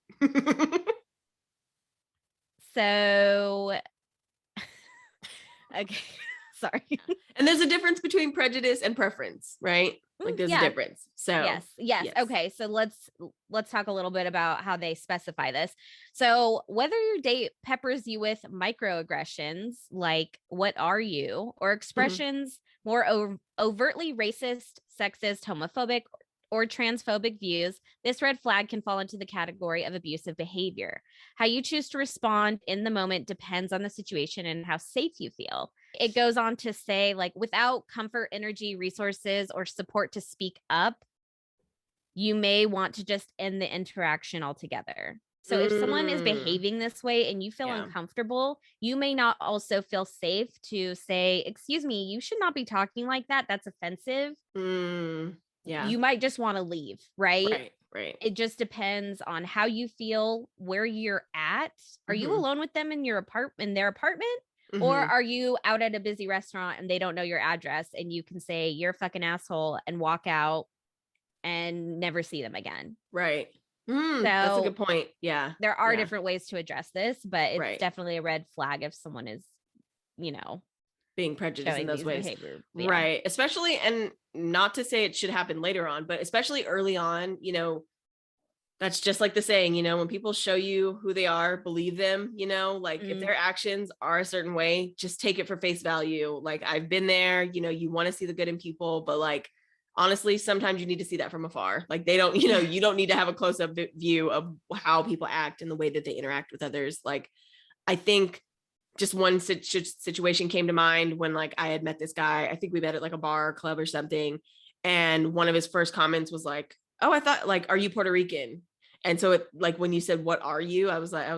So, okay, sorry. And there's a difference between prejudice and preference, right? Like there's a difference. So yes. Okay. So let's talk a little bit about how they specify this. So whether your date peppers you with microaggressions, like what are you, or expressions more overtly racist, sexist, homophobic, or transphobic views, this red flag can fall into the category of abusive behavior. How you choose to respond in the moment depends on the situation and how safe you feel. It goes on to say, like, without comfort, energy, resources, or support to speak up, you may want to just end the interaction altogether. So if someone is behaving this way and you feel uncomfortable, you may not also feel safe to say, excuse me, you should not be talking like that. That's offensive. Yeah. You might just want to leave, right? Right. It just depends on how you feel, where you're at. Are you alone with them in their apartment? Or are you out at a busy restaurant and they don't know your address and you can say you're a fucking asshole and walk out and never see them again? Right. That's a good point. Yeah. There are different ways to address this, but it's definitely a red flag if someone is, being prejudiced in those ways. Yeah. Right. Especially, and not to say it should happen later on, but especially early on, that's just like the saying, when people show you who they are, believe them, like if their actions are a certain way, just take it for face value. Like I've been there, you want to see the good in people, but like honestly, sometimes you need to see that from afar. Like they don't, you don't need to have a close-up view of how people act and the way that they interact with others. Like, I think just one situation came to mind when like I had met this guy. I think we met at like a bar or club or something. And one of his first comments was like, oh, I thought like, are you Puerto Rican? And so it like, when you said, what are you? I was like, oh,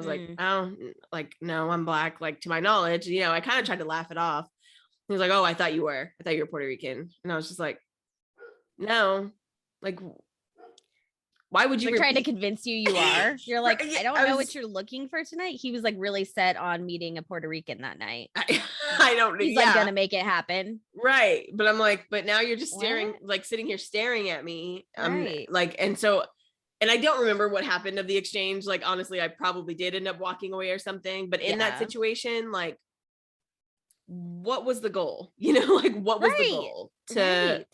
like, no, I'm Black. Like to my knowledge, I kind of tried to laugh it off. He was like, oh, I thought you were Puerto Rican. And I was just like, no, like, why would you trying to convince you are? You're like, Right, I don't know what you're looking for tonight. He was like really set on meeting a Puerto Rican that night. I don't know. He's like gonna make it happen. Right. But I'm like, but now you're just staring, like sitting here staring at me. Right. Like, and I don't remember what happened of the exchange. Like, honestly, I probably did end up walking away or something. But in that situation, like, what was the goal? Like, what was the goal? To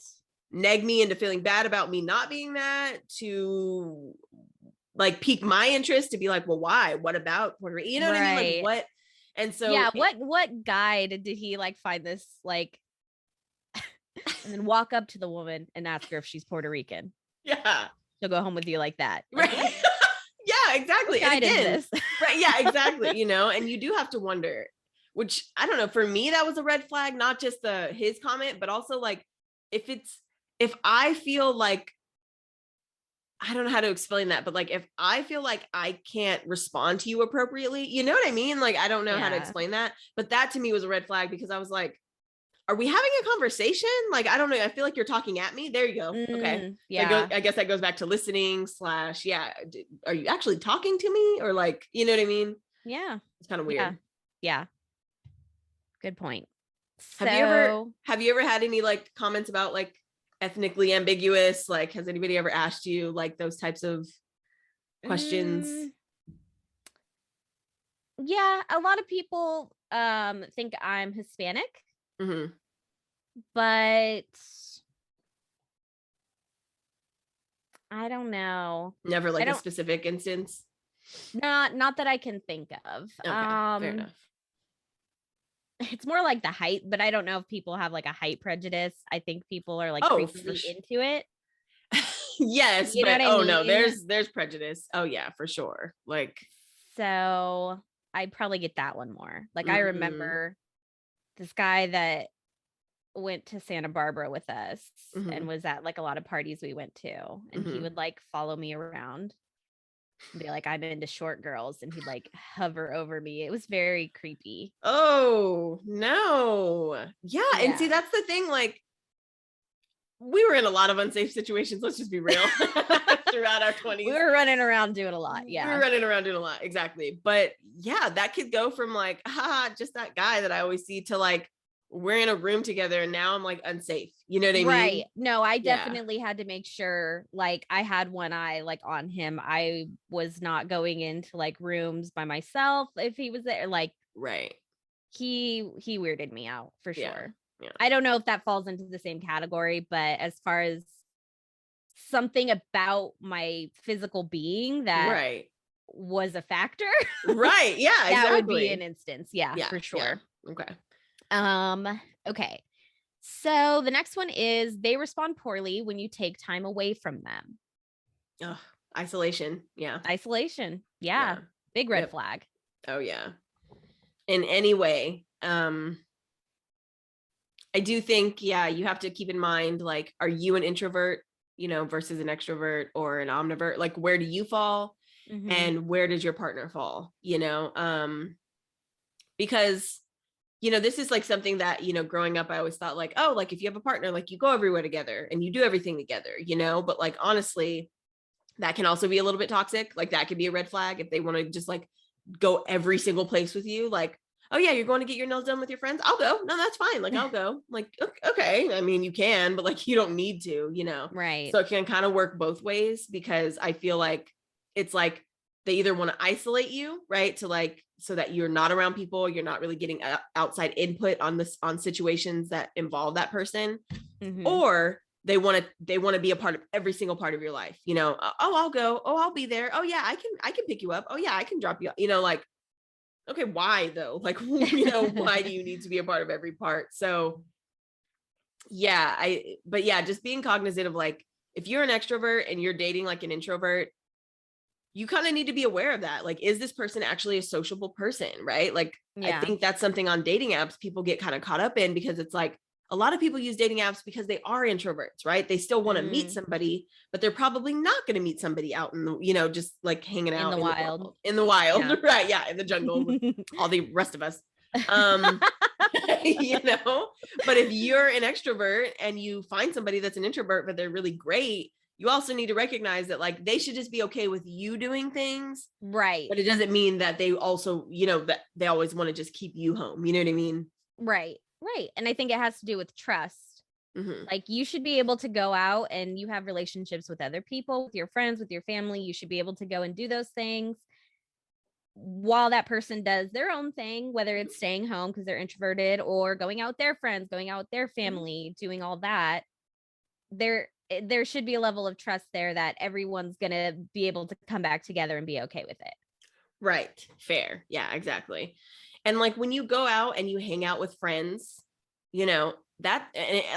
neg me into feeling bad about me not being that, to like pique my interest, to be like, well, why? What about Puerto Rico? You know what I mean? Like, what? And so what guide did he like find this like and then walk up to the woman and ask her if she's Puerto Rican? Yeah. She'll go home with you like that. Right. Yeah, exactly. And again, right. Yeah, exactly. And you do have to wonder, which I don't know, for me, that was a red flag, not just his comment, but also like, if I feel like, I don't know how to explain that, but like, if I feel like I can't respond to you appropriately, you know what I mean? Like, I don't know how to explain that, but that to me was a red flag, because I was like, are we having a conversation? Like, I don't know. I feel like you're talking at me. There you go. Okay. Yeah. I guess that goes back to listening / yeah. Are you actually talking to me? Or like, you know what I mean? Yeah. It's kind of weird. Yeah. Good point. Have you ever had any like comments about like ethnically ambiguous? Like, has anybody ever asked you like those types of questions? Yeah. A lot of people think I'm Hispanic. Mm-hmm. But I don't know. Never like a specific instance? Not that I can think of. Okay, fair enough. It's more like the height, but I don't know if people have like a height prejudice. I think people are like creepily into it. Yes, but no, there's prejudice. Oh yeah, for sure. Like, so I probably get that one more. Like, I remember this guy that went to Santa Barbara with us and was at like a lot of parties we went to, and he would like follow me around and be like, I'm into short girls, and he'd like hover over me. It was very creepy. Oh no. Yeah. And see, that's the thing, like, we were in a lot of unsafe situations, let's just be real, throughout our 20s. We were running around doing a lot. Yeah, we were running around doing a lot, exactly. But yeah, that could go from like, just that guy that I always see, to like, we're in a room together and now I'm like unsafe. You know what I mean? Right. No, I definitely had to make sure, like, I had one eye like on him. I was not going into like rooms by myself if he was there. Like, right. He weirded me out for sure. Yeah. I don't know if that falls into the same category, but as far as something about my physical being that was a factor. Right. Yeah. That exactly. would be an instance. Yeah, for sure. Yeah. Okay. Okay. So the next one is they respond poorly when you take time away from them. Isolation. Yeah. Isolation. Yeah. Big red flag. Oh yeah. In any way. I do think, you have to keep in mind, like, are you an introvert, versus an extrovert or an omnivert? Like, where do you fall and where does your partner fall? Because this is like something that, growing up, I always thought like, oh, like if you have a partner, like you go everywhere together and you do everything together, but like, honestly, that can also be a little bit toxic. Like that could be a red flag if they want to just like go every single place with you. Like, oh yeah, you're going to get your nails done with your friends. I'll go. No, that's fine. Like, I'll go. Like, okay. I mean, you can, but like, you don't need to, Right. So it can kind of work both ways, because I feel like it's like, they either want to isolate you, right? To like, so that you're not around people, you're not really getting outside input on situations that involve that person, or they want to be a part of every single part of your life. Oh, I'll go. Oh, I'll be there. Oh yeah, I can pick you up. Oh yeah, I can drop you. Like, okay, why though? Like, why do you need to be a part of every part? So But yeah, just being cognizant of like, if you're an extrovert and you're dating like an introvert, you kind of need to be aware of that. Like, is this person actually a sociable person? Right. Like, I think that's something on dating apps people get kind of caught up in, because it's like a lot of people use dating apps because they are introverts, right? They still want to meet somebody, but they're probably not going to meet somebody out in the, just like hanging out in the wild, in the wild, yeah. Right. Yeah. In the jungle with all the rest of us. But if you're an extrovert and you find somebody that's an introvert, but they're really great, you also need to recognize that like they should just be okay with you doing things. Right. But it doesn't mean that they also, that they always want to just keep you home. You know what I mean? Right. Right. And I think it has to do with trust. Like, you should be able to go out and you have relationships with other people, with your friends, with your family. You should be able to go and do those things while that person does their own thing, whether it's staying home because they're introverted or going out with their friends, going out with their family, doing all that. There should be a level of trust there that everyone's going to be able to come back together and be okay with it. Right. Fair. Yeah, exactly. And like when you go out and you hang out with friends, that,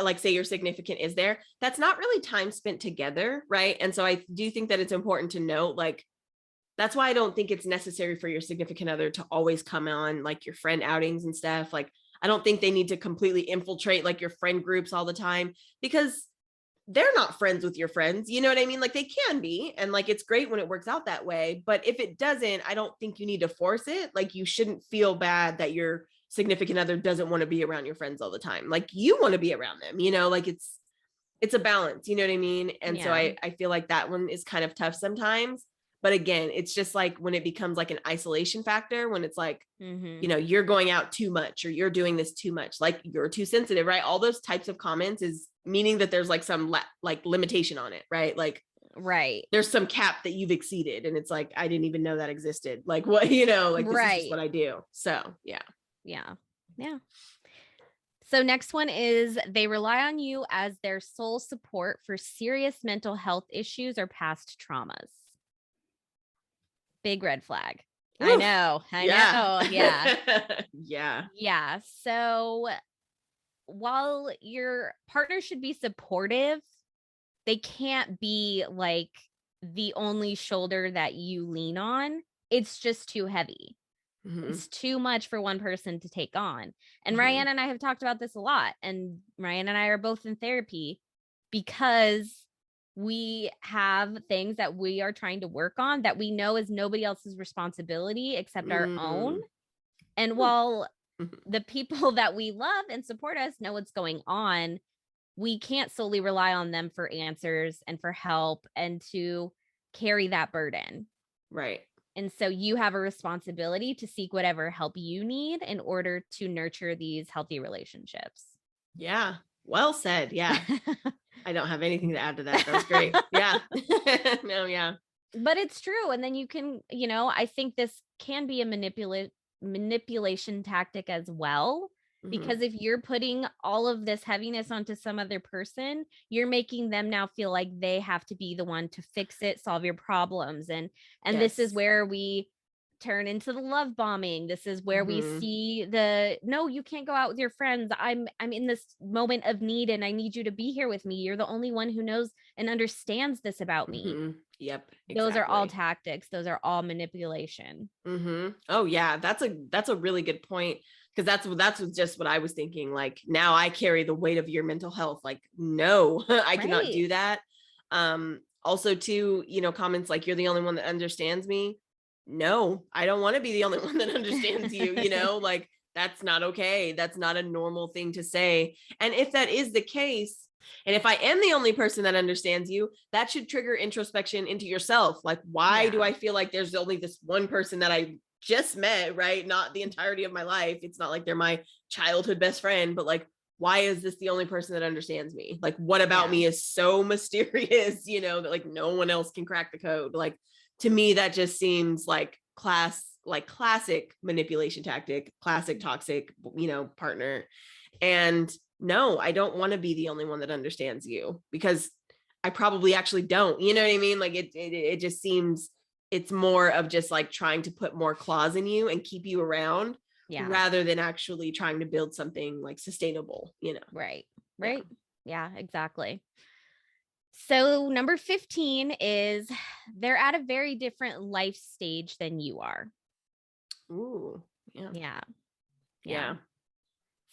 like say your significant is there, that's not really time spent together. Right. And so I do think that it's important to note, like, that's why I don't think it's necessary for your significant other to always come on like your friend outings and stuff. Like, I don't think they need to completely infiltrate like your friend groups all the time, because they're not friends with your friends. You know what I mean? Like, they can be, and like, it's great when it works out that way. But if it doesn't, I don't think you need to force it. Like, you shouldn't feel bad that your significant other doesn't want to be around your friends all the time. Like, you want to be around them, like it's a balance, you know what I mean? And so I feel like that one is kind of tough sometimes. But again, it's just like when it becomes like an isolation factor, when it's like, you're going out too much, or you're doing this too much, like you're too sensitive, right? All those types of comments is meaning that there's like some like limitation on it, right? Like, right, there's some cap that you've exceeded, and it's like, I didn't even know that existed. Like, what, like, this is just what I do. So yeah. So next one is, they rely on you as their sole support for serious mental health issues or past traumas. Big red flag. Oof. I know. Yeah. So while your partner should be supportive, they can't be like the only shoulder that you lean on. It's just too heavy. It's too much for one person to take on. And Ryann and I have talked about this a lot. And Ryann and I are both in therapy because we have things that we are trying to work on that we know is nobody else's responsibility except our own. And while the people that we love and support us know what's going on, we can't solely rely on them for answers and for help and to carry that burden. Right. And so you have a responsibility to seek whatever help you need in order to nurture these healthy relationships. Yeah. Well said. Yeah. I don't have anything to add to that. That was great. Yeah. No, yeah. But it's true. And then you can, I think this can be a manipulation tactic as well. Because if you're putting all of this heaviness onto some other person, you're making them now feel like they have to be the one to fix it, solve your problems. And this is where we turn into the love bombing. This is where we see no, you can't go out with your friends. I'm in this moment of need and I need you to be here with me. You're the only one who knows and understands this about me. Yep. Exactly. Those are all tactics. Those are all manipulation. Oh yeah. That's a really good point. Because that's just what I was thinking. Like, now I carry the weight of your mental health. Like, no, I cannot do that. Also too, comments like, you're the only one that understands me. No, I don't want to be the only one that understands you, like, that's not okay. That's not a normal thing to say. And if that is the case, and if I am the only person that understands you, that should trigger introspection into yourself. Like, why do I feel like there's only this one person that I just met, right? Not the entirety of my life. It's not like they're my childhood best friend, but like, why is this the only person that understands me? Like, what about me is so mysterious, that like no one else can crack the code? Like, to me, that just seems like classic manipulation tactic, classic toxic, partner. And no, I don't want to be the only one that understands you, because I probably actually don't, you know what I mean? Like, it just seems it's more of just like trying to put more claws in you and keep you around, rather than actually trying to build something like sustainable, Right. Right. Yeah, exactly. So number 15 is they're at a very different life stage than you are. Ooh. Yeah. Yeah. Yeah.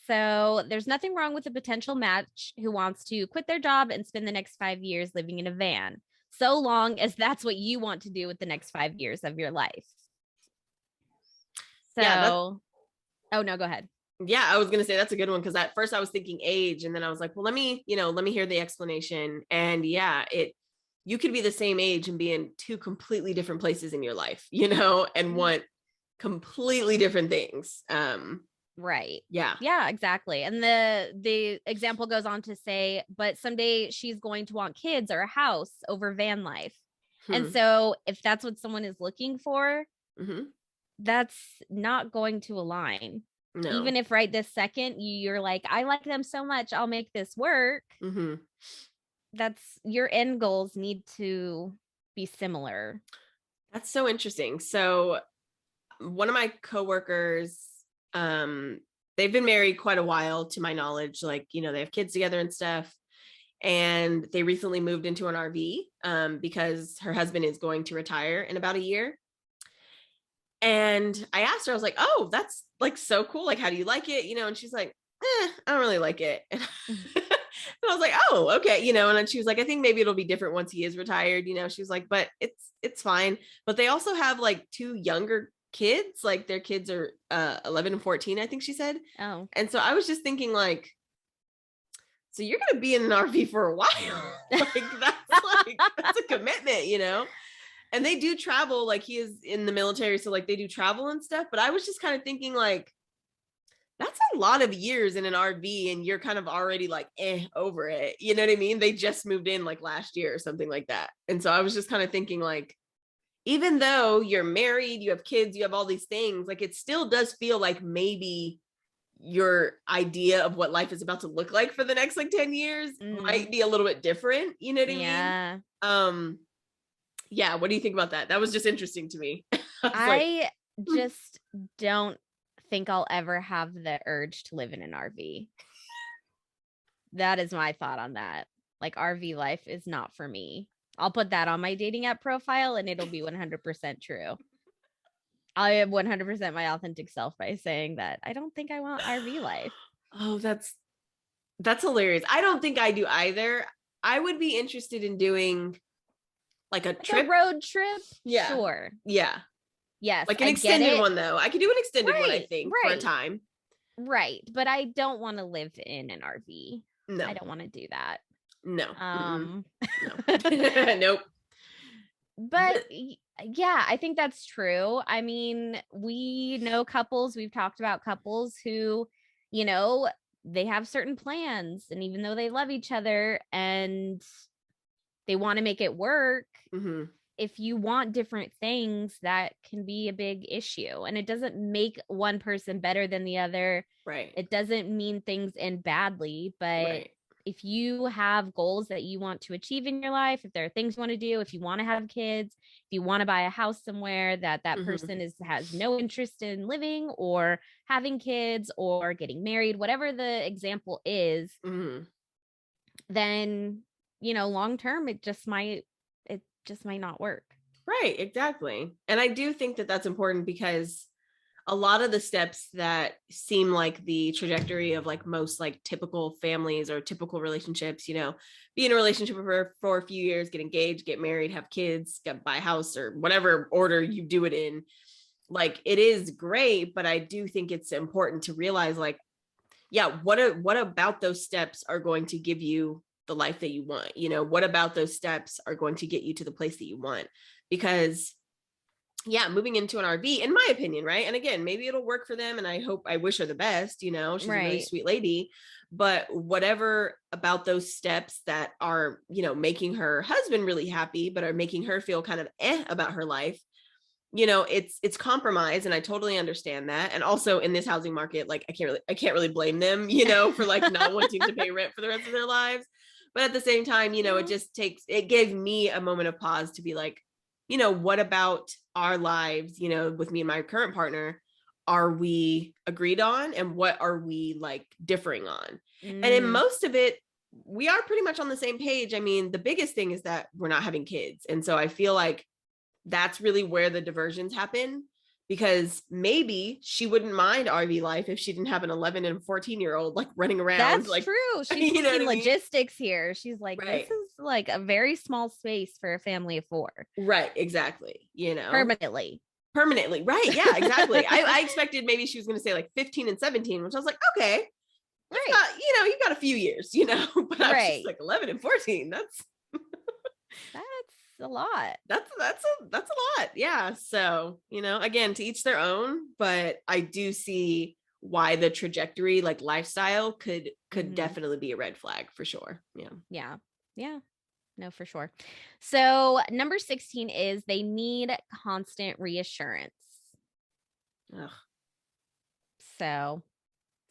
So there's nothing wrong with a potential match who wants to quit their job and spend the next 5 years living in a van, so long as that's what you want to do with the next 5 years of your life. So, oh no, go ahead. Yeah, I was going to say that's a good one, because at first I was thinking age, and then I was like, well, let me hear the explanation. And yeah, you could be the same age and be in two completely different places in your life, and want completely different things. Right. Yeah. Yeah, exactly. And the example goes on to say, but someday she's going to want kids or a house over van life. And so if that's what someone is looking for, that's not going to align. No. Even if right this second you're like, I like them so much, I'll make this work. That's your end goals need to be similar. That's so interesting. So one of my coworkers, they've been married quite a while, to my knowledge, like, they have kids together and stuff. And they recently moved into an RV because her husband is going to retire in about a year. And I asked her, I was like, oh, that's like so cool. Like, how do you like it? And she's like, I don't really like it. And I was like, oh, okay. And then she was like, I think maybe it'll be different once he is retired. She was like, but it's fine. But they also have like two younger kids, like their kids are 11 and 14, I think she said. Oh. And so I was just thinking, like, so you're going to be in an RV for a while. That's a commitment, And they do travel, like he is in the military. So like they do travel and stuff. But I was just kind of thinking, like, that's a lot of years in an RV, and you're kind of already like, over it. You know what I mean? They just moved in like last year or something like that. And so I was just kind of thinking, like, even though you're married, you have kids, you have all these things, like it still does feel like maybe your idea of what life is about to look like for the next like 10 years might be a little bit different. You know what I mean? Yeah. What do you think about that? That was just interesting to me. I just don't think I'll ever have the urge to live in an RV. That is my thought on that. Like, RV life is not for me. I'll put that on my dating app profile and it'll be 100% true. I am 100% my authentic self by saying that I don't think I want RV life. Oh, that's hilarious. I don't think I do either. I would be interested in doing like a trip. A road trip? Yeah. Sure. Yeah. Yes. Like an extended one, though. I could do an extended one, I think, for a time. Right. But I don't want to live in an RV. No. I don't want to do that. No. No. Nope. But yeah, I think that's true. I mean, we know couples, we've talked about couples who, they have certain plans, and even though they love each other and they want to make it work, if you want different things, that can be a big issue. And it doesn't make one person better than the other. Right. It doesn't mean things end badly, but if you have goals that you want to achieve in your life, if there are things you want to do, if you want to have kids, if you want to buy a house somewhere that person has no interest in living or having kids or getting married, whatever the example is, then, long term, it just might not work. Right. Exactly. And I do think that that's important, because a lot of the steps that seem like the trajectory of like most like typical families or typical relationships, be in a relationship for a few years, get engaged, get married, have kids, buy a house, or whatever order you do it in. Like, it is great, but I do think it's important to realize, like, yeah, what about those steps are going to give you the life that you want? What about those steps are going to get you to the place that you want? Because yeah, moving into an RV, in my opinion, right? And again, maybe it'll work for them, and I wish her the best, she's a really sweet lady, but whatever about those steps that are, making her husband really happy, but are making her feel kind of about her life, it's compromise. And I totally understand that. And also in this housing market, like I can't really blame them, for like not wanting to pay rent for the rest of their lives. But at the same time, it gave me a moment of pause to be like, what about our lives, with me and my current partner? are we agreed on and what are we like differing on? And in most of it, we are pretty much on the same page. I mean, the biggest thing is that we're not having kids. And so I feel like that's really where the diversions happen, because maybe she wouldn't mind RV life if she didn't have an 11 and 14-year-old like running around. That's like, true. She's you know thinking what I mean? logistics here. She's like, Right. this is like a very small space for a family of 4. Right. Exactly. You know, Permanently. Right. Yeah, exactly. I expected maybe she was going to say like 15 and 17, which I was like, okay, Right. you've got a few years, but I was just like 11 and 14. That's a lot. That's a lot. Yeah. So, again, to each their own, but I do see why the trajectory, like lifestyle could definitely be a red flag for sure. Yeah. Yeah. No, for sure. So number 16 is they need constant reassurance. Ugh. So,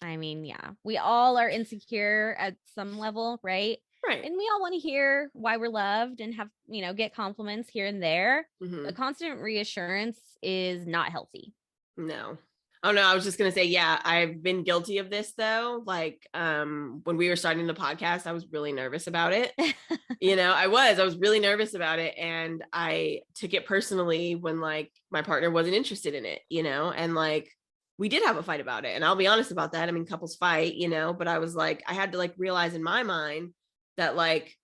I mean, yeah, we all are insecure at some level, right? Right. And we all want to hear why we're loved and have, get compliments here and there. Mm-hmm. But constant reassurance is not healthy. No. Oh no, I was just going to say, yeah, I've been guilty of this though. Like, when we were starting the podcast, I was really nervous about it. I was really nervous about it. And I took it personally when like my partner wasn't interested in it, and like, we did have a fight about it. And I'll be honest about that. I mean, couples fight, but I was like, I had to like realize in my mind that like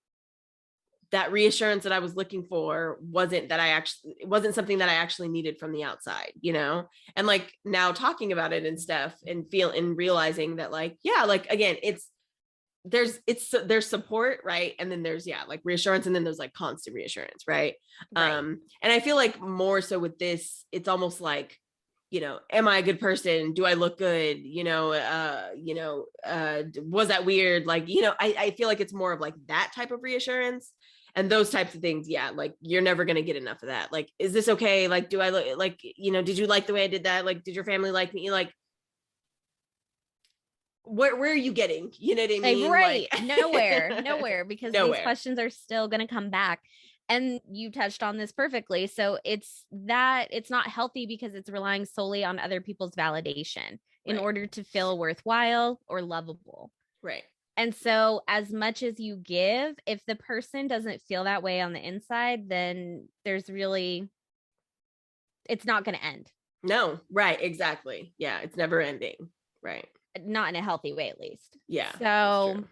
that reassurance that I was looking for wasn't something that I actually needed from the outside, and like now talking about it and stuff and realizing that like, yeah, like, again, there's support, right? And then there's, yeah, like reassurance. And then there's like constant reassurance. Right. And I feel like more so with this, it's almost like, am I a good person? Do I look good? Was that weird? Like, I feel like it's more of like that type of reassurance and those types of things. Yeah. Like you're never going to get enough of that. Like, is this okay? Like, do I look like, did you like the way I did that? Like, did your family like me? Like, where are you getting? You know what I mean? Right. Like, nowhere, because these questions are still going to come back. And you touched on this perfectly. So it's not healthy because it's relying solely on other people's validation in order to feel worthwhile or lovable. Right. And so as much as you give, if the person doesn't feel that way on the inside, then it's not going to end. No. Right. Exactly. Yeah. It's never ending. Right. Not in a healthy way, at least. Yeah. So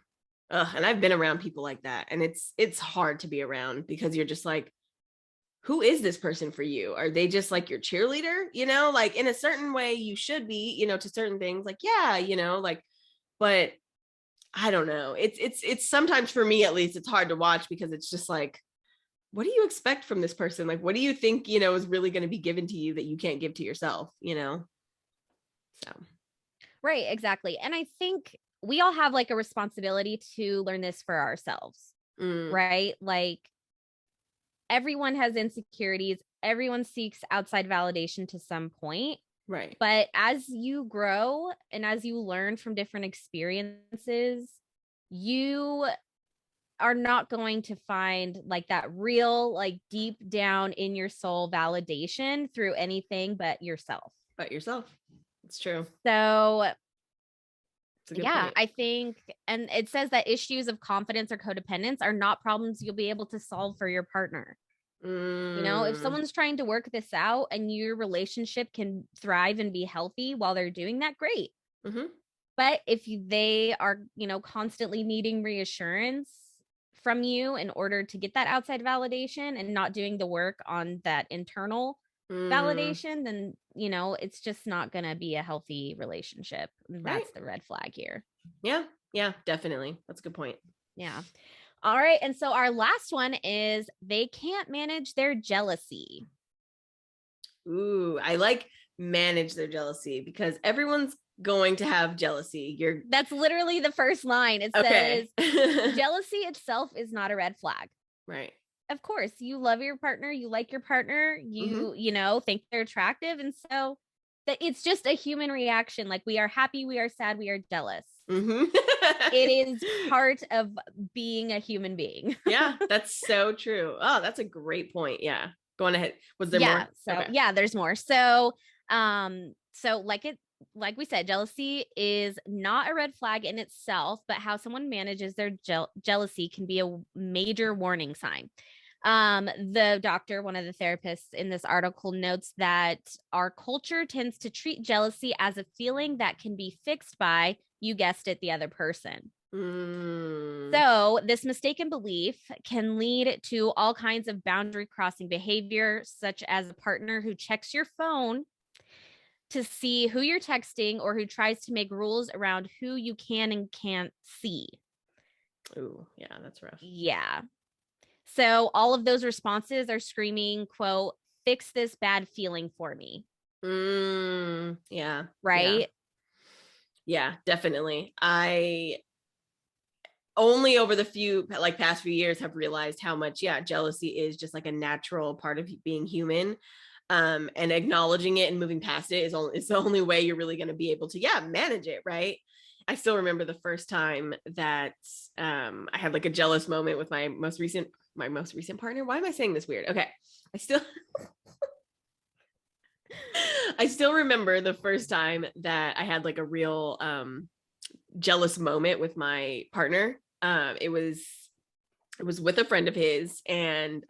and I've been around people like that, and it's hard to be around because you're just like, who is this person for you? Are they just like your cheerleader? Like in a certain way you should be, to certain things, like, yeah, like, but I don't know. It's sometimes, for me at least, it's hard to watch because it's just like, what do you expect from this person? Like, what do you think, is really going to be given to you that you can't give to yourself, So. Right, exactly. And I think we all have like a responsibility to learn this for ourselves, right? Like everyone has insecurities. Everyone seeks outside validation to some point. Right. But as you grow and as you learn from different experiences, you are not going to find like that real, like deep down in your soul validation through anything but yourself. It's true. So yeah, point. I think, and it says that issues of confidence or codependence are not problems you'll be able to solve for your partner. If someone's trying to work this out and your relationship can thrive and be healthy while they're doing that, great. Mm-hmm. But if they are, constantly needing reassurance from you in order to get that outside validation and not doing the work on that internal validation, then it's just not gonna be a healthy relationship. That's the red flag here. Yeah, definitely. That's a good point. Yeah. All right. And so our last one is they can't manage their jealousy. Ooh, I like manage their jealousy because everyone's going to have jealousy. That's literally the first line. It says jealousy itself is not a red flag. Right. Of course, you love your partner, you like your partner, you think they're attractive. And so that it's just a human reaction. Like we are happy, we are sad, we are jealous. It is part of being a human being. Yeah, that's so true. Oh, that's a great point. Yeah. Go on ahead. Was there more? So yeah, there's more. So So like we said, jealousy is not a red flag in itself, but how someone manages their jealousy can be a major warning sign. The doctor, one of the therapists in this article, notes that our culture tends to treat jealousy as a feeling that can be fixed by, you guessed it, the other person. So this mistaken belief can lead to all kinds of boundary crossing behavior, such as a partner who checks your phone to see who you're texting or who tries to make rules around who you can and can't see. Oh, yeah, that's rough. Yeah. So all of those responses are screaming, quote, fix this bad feeling for me. Yeah. Right? Yeah, definitely. I only over the past few years have realized how much, jealousy is just like a natural part of being human. And acknowledging it and moving past it is the only way you're really going to be able to, manage it. Right. I still remember the first time that I had like a jealous moment with my most recent partner. Why am I saying this weird? Okay. I still remember the first time that I had like a real jealous moment with my partner. It was with a friend of his, and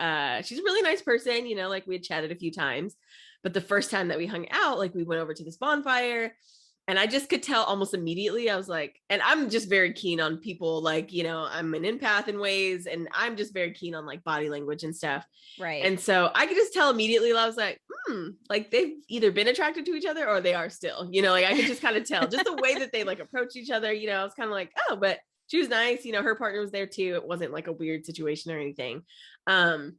she's a really nice person, like we had chatted a few times, but the first time that we hung out, like we went over to this bonfire, and I just could tell almost immediately. I was like, and I'm just very keen on people, like, I'm an empath in ways, and I'm just very keen on like body language and stuff. Right. And so I could just tell immediately. I was like, like they've either been attracted to each other or they are still, like I could just kind of tell just the way that they like approach each other. I was kind of like, oh, but she was nice. Her partner was there too. It wasn't like a weird situation or anything. And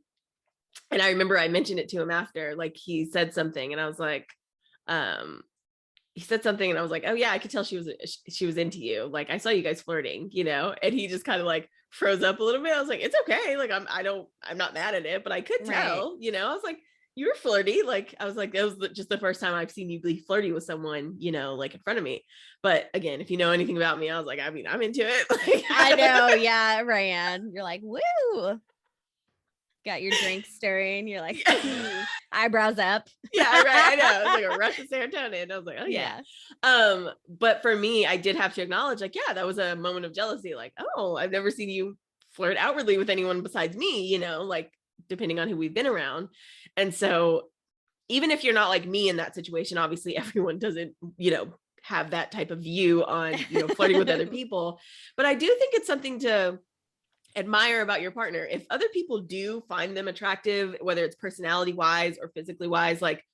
I remember I mentioned it to him after, like he said something, and I was like, he said something, and I was like, oh yeah, I could tell she was into you. Like I saw you guys flirting, and he just kind of like froze up a little bit. I was like, it's okay. Like I'm not mad at it, but I could tell, I was like, you were flirty. Like I was like, that was just the first time I've seen you be flirty with someone, like in front of me. But again, if you know anything about me, I was like, I mean, I'm into it. Like, I know. Yeah. Ryann, you're like, woo. Got your drink stirring. You're like, eyebrows up. Yeah, right. I know. It was like a rush of serotonin. I was like, oh yeah. But for me, I did have to acknowledge, like, yeah, that was a moment of jealousy. Like, oh, I've never seen you flirt outwardly with anyone besides me, like depending on who we've been around. And so even if you're not like me in that situation, obviously everyone doesn't, have that type of view on, flirting with other people. But I do think it's something to admire about your partner. If other people do find them attractive, whether it's personality wise or physically wise, like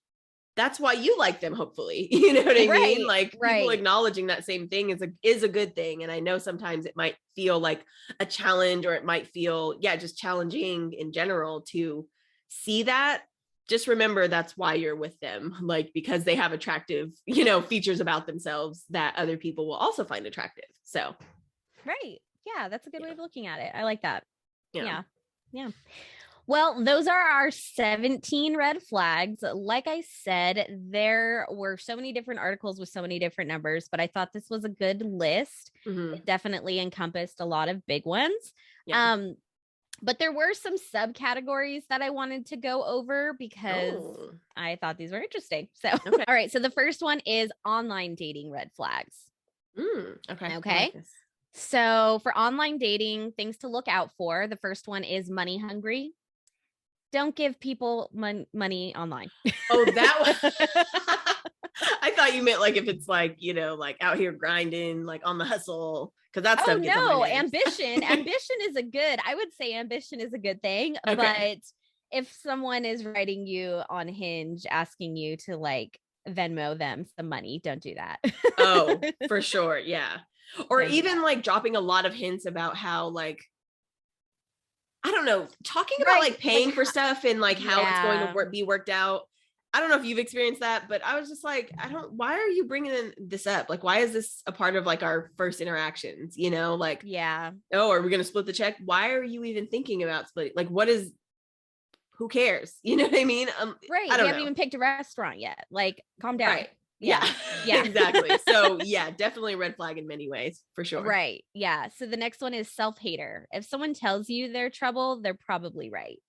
that's why you like them, hopefully. You know what I mean? Like people acknowledging that same thing is a good thing. And I know sometimes it might feel like a challenge, or it might feel, just challenging in general to see that. Just remember that's why you're with them, like because they have attractive, features about themselves that other people will also find attractive. So, right. Yeah, that's a good way of looking at it. I like that. Yeah. Well, those are our 17 red flags. Like I said, there were so many different articles with so many different numbers, but I thought this was a good list. It definitely encompassed a lot of big ones. Yeah. But there were some subcategories that I wanted to go over because I thought these were interesting. So, all right. So the first one is online dating red flags. Okay. Like so for online dating, things to look out for. The first one is money hungry. Don't give people money online. Oh, that was... I thought you meant like if it's like, like out here grinding, like on the hustle. Cause that's stuff gets on my nerves. Ambition is I would say ambition is a good thing. Okay. But if someone is writing you on Hinge, asking you to like Venmo them some money, don't do that. Oh, for sure. Yeah. Or even like dropping a lot of hints about how like, I don't know, talking about like paying for stuff and like how it's going to be worked out. I don't know if you've experienced that, but I was just like, why are you bringing this up? Like, why is this a part of like our first interactions? Like, oh, are we going to split the check? Why are you even thinking about splitting? Like, who cares? You know what I mean? Right. You haven't even picked a restaurant yet. Like, calm down. Right. Yeah, exactly. So yeah, definitely a red flag in many ways, for sure. Right. Yeah. So the next one is self-hater. If someone tells you they're trouble, they're probably right.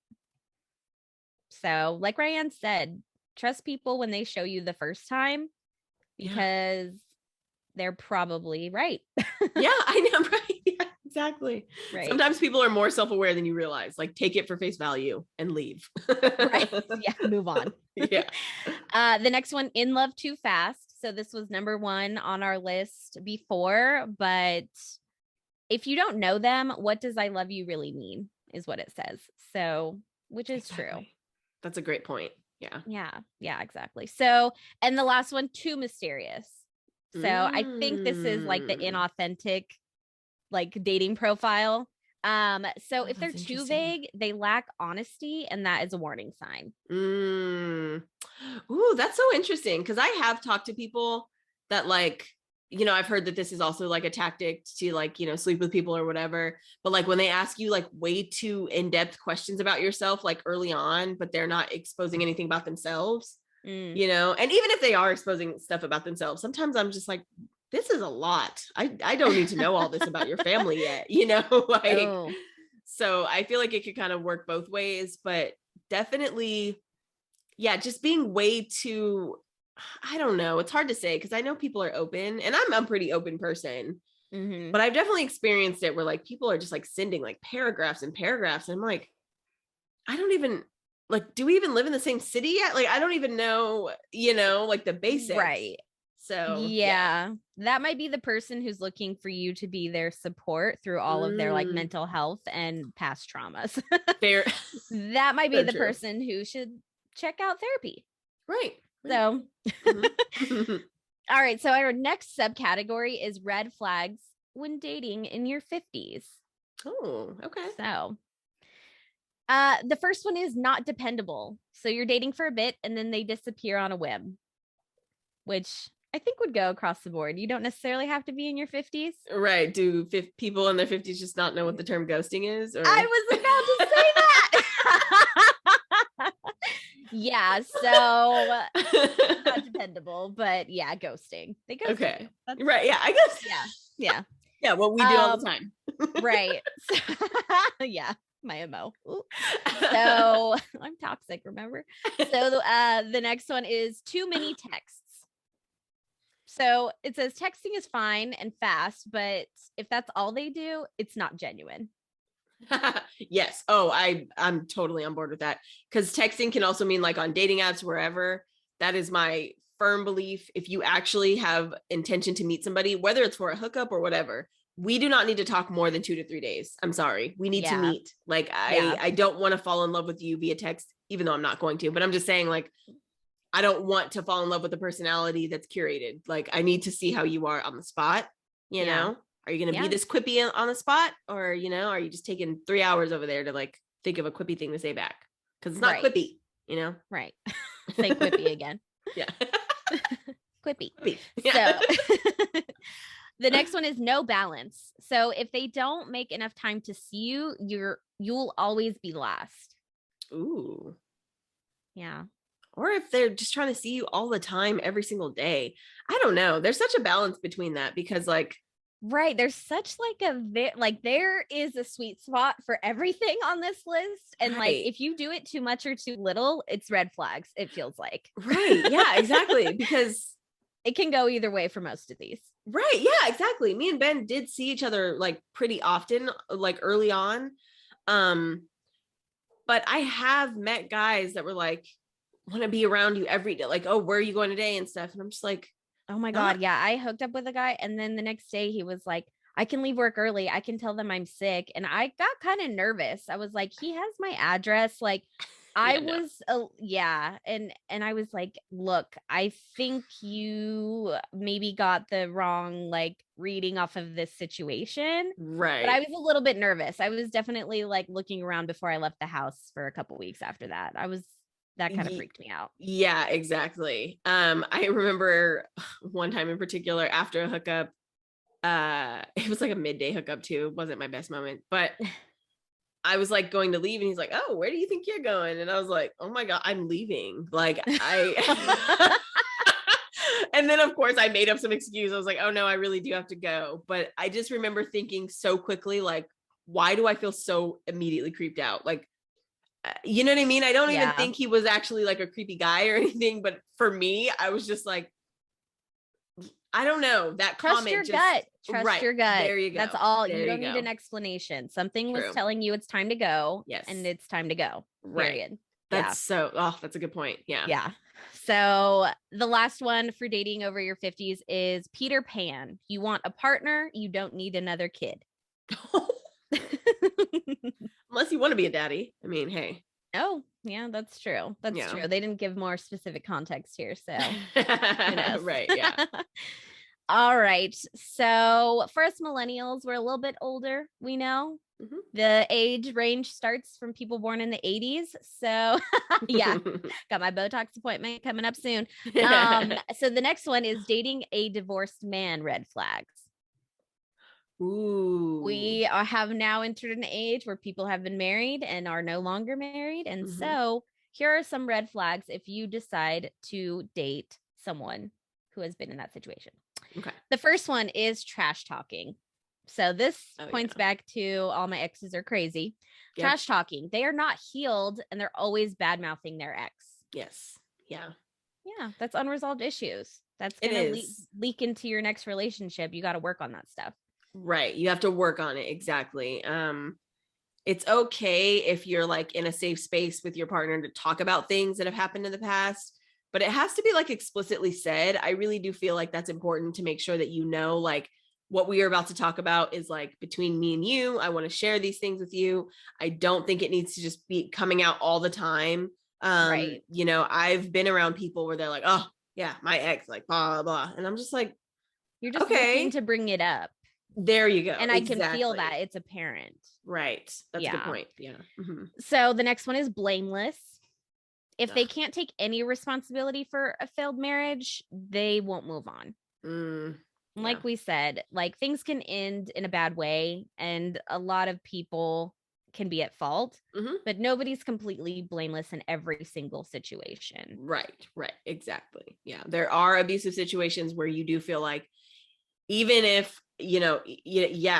So like Ryann said, trust people when they show you the first time, because they're probably right. Yeah, I know, right? Yeah, exactly. Right. Sometimes people are more self-aware than you realize. Like, take it for face value and leave. Right. Yeah, move on. Yeah. The next one, in love too fast. So this was number 1 on our list before, but if you don't know them, what does I love you really mean is what it says. So, which is true. That's a great point. Yeah. Yeah, exactly. So, and the last one, too mysterious. So I think this is like the inauthentic, like, dating profile. So if they're too vague, they lack honesty, and that is a warning sign. Ooh, that's so interesting. Cause I have talked to people that, like, I've heard that this is also like a tactic to, like, sleep with people or whatever. But like, when they ask you like way too in-depth questions about yourself, like early on, but they're not exposing anything about themselves, and even if they are exposing stuff about themselves, sometimes I'm just like, this is a lot. I don't need to know all this about your family yet, like, so I feel like it could kind of work both ways, but definitely, yeah, just being way too, I don't know. It's hard to say, because I know people are open, and I'm a pretty open person, but I've definitely experienced it where like people are just like sending like paragraphs and paragraphs. And I'm like, I don't even, like, do we even live in the same city yet? Like, I don't even know, like the basics. Right. So yeah, that might be the person who's looking for you to be their support through all of their like mental health and past traumas. Fair. That might be the true. person who should check out therapy. Right. So, all right. So our next subcategory is red flags when dating in your 50s. Oh, okay. So, the first one is not dependable. So you're dating for a bit and then they disappear on a whim, which I think would go across the board. You don't necessarily have to be in your 50s. Right. Do people in their 50s just not know what the term ghosting is? Or I was about to say that. Yeah, so not dependable, but yeah, ghosting. They ghost. Okay. Right. Yeah, I guess. Yeah. Yeah, what we do all the time. Right. Yeah, my MO. So I'm toxic, remember? So the next one is too many texts. So it says texting is fine and fast, but if that's all they do, it's not genuine. Yes. Oh, I'm totally on board with that, because texting can also mean like on dating apps, wherever. That is my firm belief. If you actually have intention to meet somebody, whether it's for a hookup or whatever, we do not need to talk more than 2 to 3 days. I'm sorry. We need to meet. Like, I don't want to fall in love with you via text, even though I'm not going to, but I'm just saying, like, I don't want to fall in love with a personality that's curated. Like, I need to see how you are on the spot, you know? Are you going to be this quippy on the spot? Or, are you just taking 3 hours over there to like think of a quippy thing to say back? Because it's not quippy, Right. Say quippy again. Yeah. Quippy. Yeah. So the next one is no balance. So if they don't make enough time to see you, you'll always be last. Ooh. Yeah. Or if they're just trying to see you all the time, every single day. I don't know. There's such a balance between that, because like, right, there's such like there is a sweet spot for everything on this list, and like if you do it too much or too little, it's red flags, it feels like. Right. Yeah, exactly. Because it can go either way for most of these. Right. Yeah, exactly. Me and Ben did see each other like pretty often, like early on. But I have met guys that were like, want to be around you every day. Like, oh, where are you going today and stuff. And I'm just like, oh my God. Yeah. I hooked up with a guy, and then the next day he was like, I can leave work early. I can tell them I'm sick. And I got kind of nervous. I was like, he has my address. Like, I was, and I was like, look, I think you maybe got the wrong, like, reading off of this situation. Right. But I was a little bit nervous. I was definitely like looking around before I left the house for a couple weeks after that. That kind of freaked me out. Yeah, exactly. I remember one time in particular after a hookup, it was like a midday hookup too. It wasn't my best moment, but I was like going to leave, and he's like, oh, where do you think you're going? And I was like, oh my God, I'm leaving. Like and then of course I made up some excuse. I was like, oh no, I really do have to go. But I just remember thinking so quickly, like, why do I feel so immediately creeped out? Like, You know what I mean? I don't even Yeah. think he was actually like a creepy guy or anything, but for me, I was just like, I don't know. That Trust comment your just gut. Trust right. your gut. There you go. That's all. There You don't you need go. an explanation. Something was True. telling you it's time to go. Yes. And it's time to go. Right. Period. That's that's a good point. Yeah. Yeah. So the last one for dating over your 50s is Peter Pan. You want a partner, you don't need another kid. Unless you want to be a daddy. I mean, hey. Oh, yeah, that's true. That's true. They didn't give more specific context here. So, right. Yeah. All right. So, for us millennials, we're a little bit older. We know the age range starts from people born in the 80s. So, yeah, got my Botox appointment coming up soon. So, the next one is dating a divorced man, red flags. Ooh. We have now entered an age where people have been married and are no longer married. And so here are some red flags if you decide to date someone who has been in that situation. Okay. The first one is trash talking. So this points back to all my exes are crazy. Yep. Trash talking. They are not healed and they're always bad mouthing their ex. Yes. Yeah. Yeah. That's unresolved issues. That's going to leak into your next relationship. You got to work on that stuff. Right. You have to work on it. Exactly. It's okay if you're like in a safe space with your partner to talk about things that have happened in the past, but it has to be like explicitly said. I really do feel like that's important to make sure that you know, like what we are about to talk about is like between me and you. I want to share these things with you. I don't think it needs to just be coming out all the time. Right. You know, I've been around people where they're like, oh yeah, my ex, like blah, blah. And I'm just like, you're just looking to bring it up. There you go. And I can feel that it's apparent. Right. That's a good point. Yeah. So the next one is blameless. If they can't take any responsibility for a failed marriage, they won't move on. Like we said, like things can end in a bad way and a lot of people can be at fault, but nobody's completely blameless in every single situation. Right. Right. Exactly. Yeah. There are abusive situations where you do feel like, even if, you know,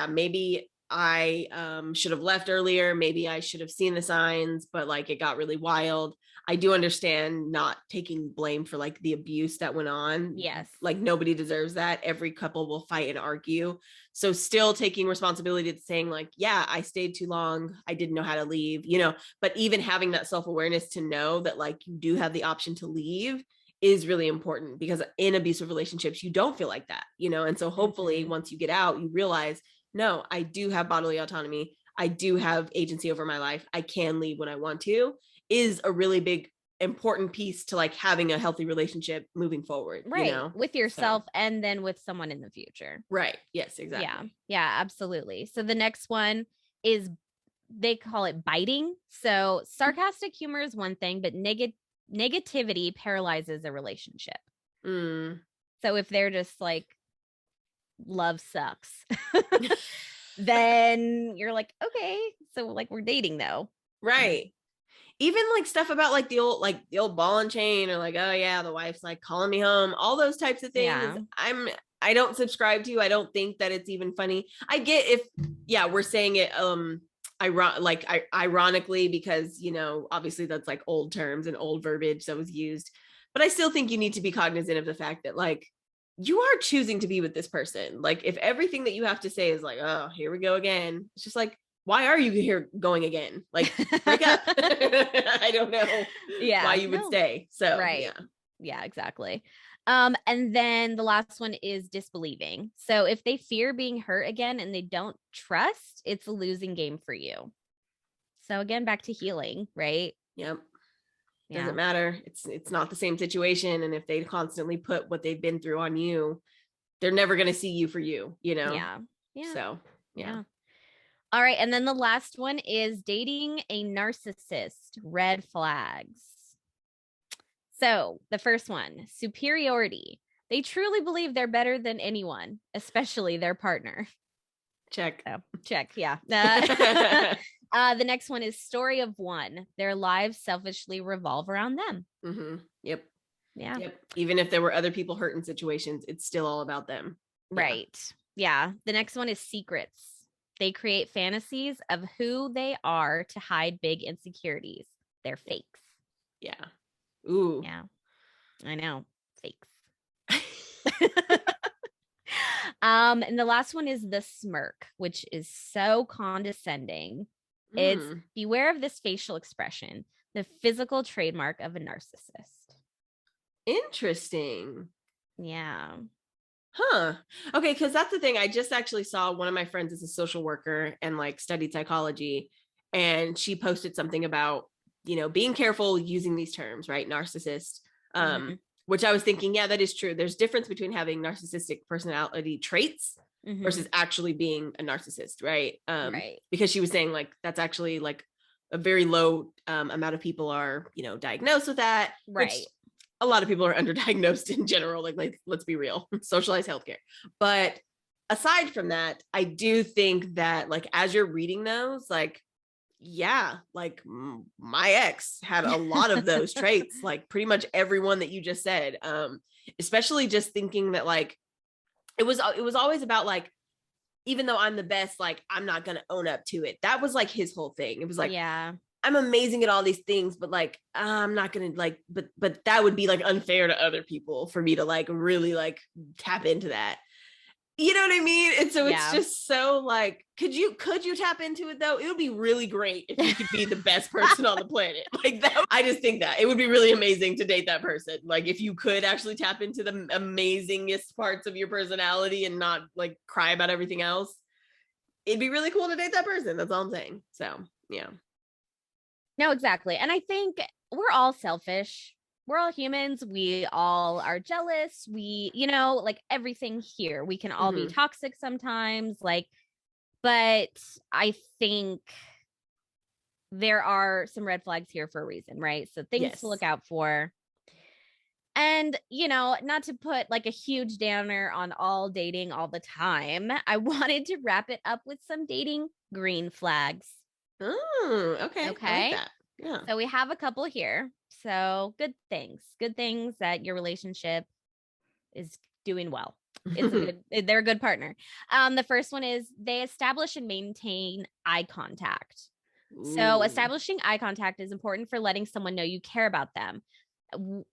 maybe I should have left earlier. Maybe I should have seen the signs, but like it got really wild. I do understand not taking blame for like the abuse that went on. Yes. Like nobody deserves that. Every couple will fight and argue. So still taking responsibility to saying like, yeah, I stayed too long. I didn't know how to leave, you know, but even having that self-awareness to know that like you do have the option to leave is really important, because in abusive relationships, you don't feel like that, you know? And so hopefully once you get out, you realize, no, I do have bodily autonomy. I do have agency over my life. I can leave when I want to, is a really big, important piece to like having a healthy relationship moving forward, right? You know? With yourself and then with someone in the future. Right. Yes, exactly. Yeah. Yeah, absolutely. So the next one is, they call it biting. So sarcastic humor is one thing, but negativity paralyzes a relationship. So if they're just like, love sucks, then you're like, okay, so like we're dating though. Right. Even like stuff about like the old ball and chain, or like, oh yeah, the wife's like calling me home, all those types of things. I don't subscribe to. I don't think that it's even funny. I get if, we're saying it ironically, because, you know, obviously that's like old terms and old verbiage that was used, but I still think you need to be cognizant of the fact that like you are choosing to be with this person. Like if everything that you have to say is like, oh, here we go again, it's just like, why are you here going again? Like break up. I don't know why you would stay. So right. Yeah, exactly. And then the last one is disbelieving. So if they fear being hurt again and they don't trust, it's a losing game for you. So again, back to healing, right? Yep. Doesn't matter. It's not the same situation. And if they constantly put what they've been through on you, they're never going to see you for you, you know? Yeah. So, yeah. All right. And then the last one is dating a narcissist, red flags. So the first one, superiority. They truly believe they're better than anyone, especially their partner. Check. So, check. Yeah. The next one is story of one. Their lives selfishly revolve around them. Yep. Yeah. Yep. Even if there were other people hurt in situations, it's still all about them. Right. Yeah. The next one is secrets. They create fantasies of who they are to hide big insecurities. They're fakes. Yeah. Ooh. Yeah. I know. Fakes. And the last one is the smirk, which is so condescending. It's beware of this facial expression, the physical trademark of a narcissist. Interesting. Yeah. Huh. Okay, because that's the thing. I just actually saw one of my friends is a social worker and like studied psychology, and she posted something about, being careful using these terms, right? Narcissist. Which I was thinking, yeah, that is true. There's difference between having narcissistic personality traits versus actually being a narcissist, right? Right. Because she was saying like that's actually like a very low amount of people are, diagnosed with that. Right. Which a lot of people are underdiagnosed in general. Like let's be real, socialized healthcare. But aside from that, I do think that like as you're reading those, like, yeah, like my ex had a lot of those traits, like pretty much everyone that you just said. Especially just thinking that like it was always about like, even though I'm the best, like I'm not gonna own up to it. That was like his whole thing. It was like, yeah, I'm amazing at all these things, but like I'm not gonna like, but that would be like unfair to other people for me to like really like tap into that. You know what I mean? And so it's just so like, could you tap into it though? It would be really great if you could be the best person on the planet. Like that. I just think that it would be really amazing to date that person. Like if you could actually tap into the amazingest parts of your personality and not like cry about everything else, it'd be really cool to date that person. That's all I'm saying. So yeah. No, exactly. And I think we're all selfish. We're all humans. We all are jealous. We, like everything here, we can all be toxic sometimes. Like, but I think there are some red flags here for a reason, right? So things to look out for. And, not to put like a huge downer on all dating all the time, I wanted to wrap it up with some dating green flags. Oh, okay. Okay. I like that. Yeah. So we have a couple here. So good things that your relationship is doing well. They're a good partner. The first one is they establish and maintain eye contact. Ooh. So establishing eye contact is important for letting someone know you care about them,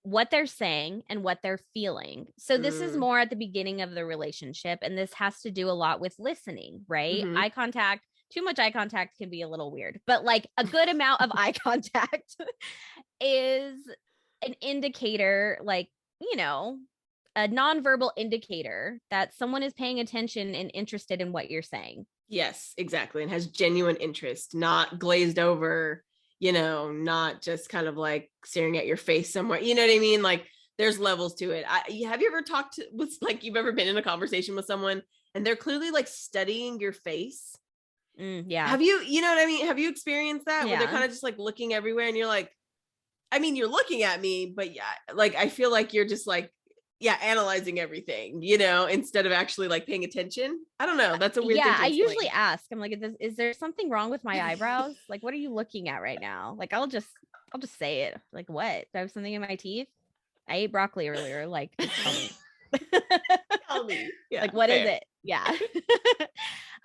what they're saying and what they're feeling. So this is more at the beginning of the relationship, and this has to do a lot with listening, right? Eye contact. Too much eye contact can be a little weird, but like a good amount of eye contact is an indicator, like, a nonverbal indicator that someone is paying attention and interested in what you're saying. Yes, exactly. And has genuine interest, not glazed over, not just kind of like staring at your face somewhere. You know what I mean? Like there's levels to it. Have you ever talked with like, you've ever been in a conversation with someone and they're clearly like studying your face? Yeah. Have you know what I mean? Have you experienced that where they're kind of just like looking everywhere and you're like, I mean, you're looking at me, but yeah, like, I feel like you're just like, analyzing everything, instead of actually like paying attention. I don't know. That's a weird thing to I explain. usually ask, I'm like, is there something wrong with my eyebrows? Like, what are you looking at right now? Like, I'll just say it. Like, what? Do I have something in my teeth? I ate broccoli earlier. Like, just tell me. Tell me. Yeah, like, what is it? Yeah.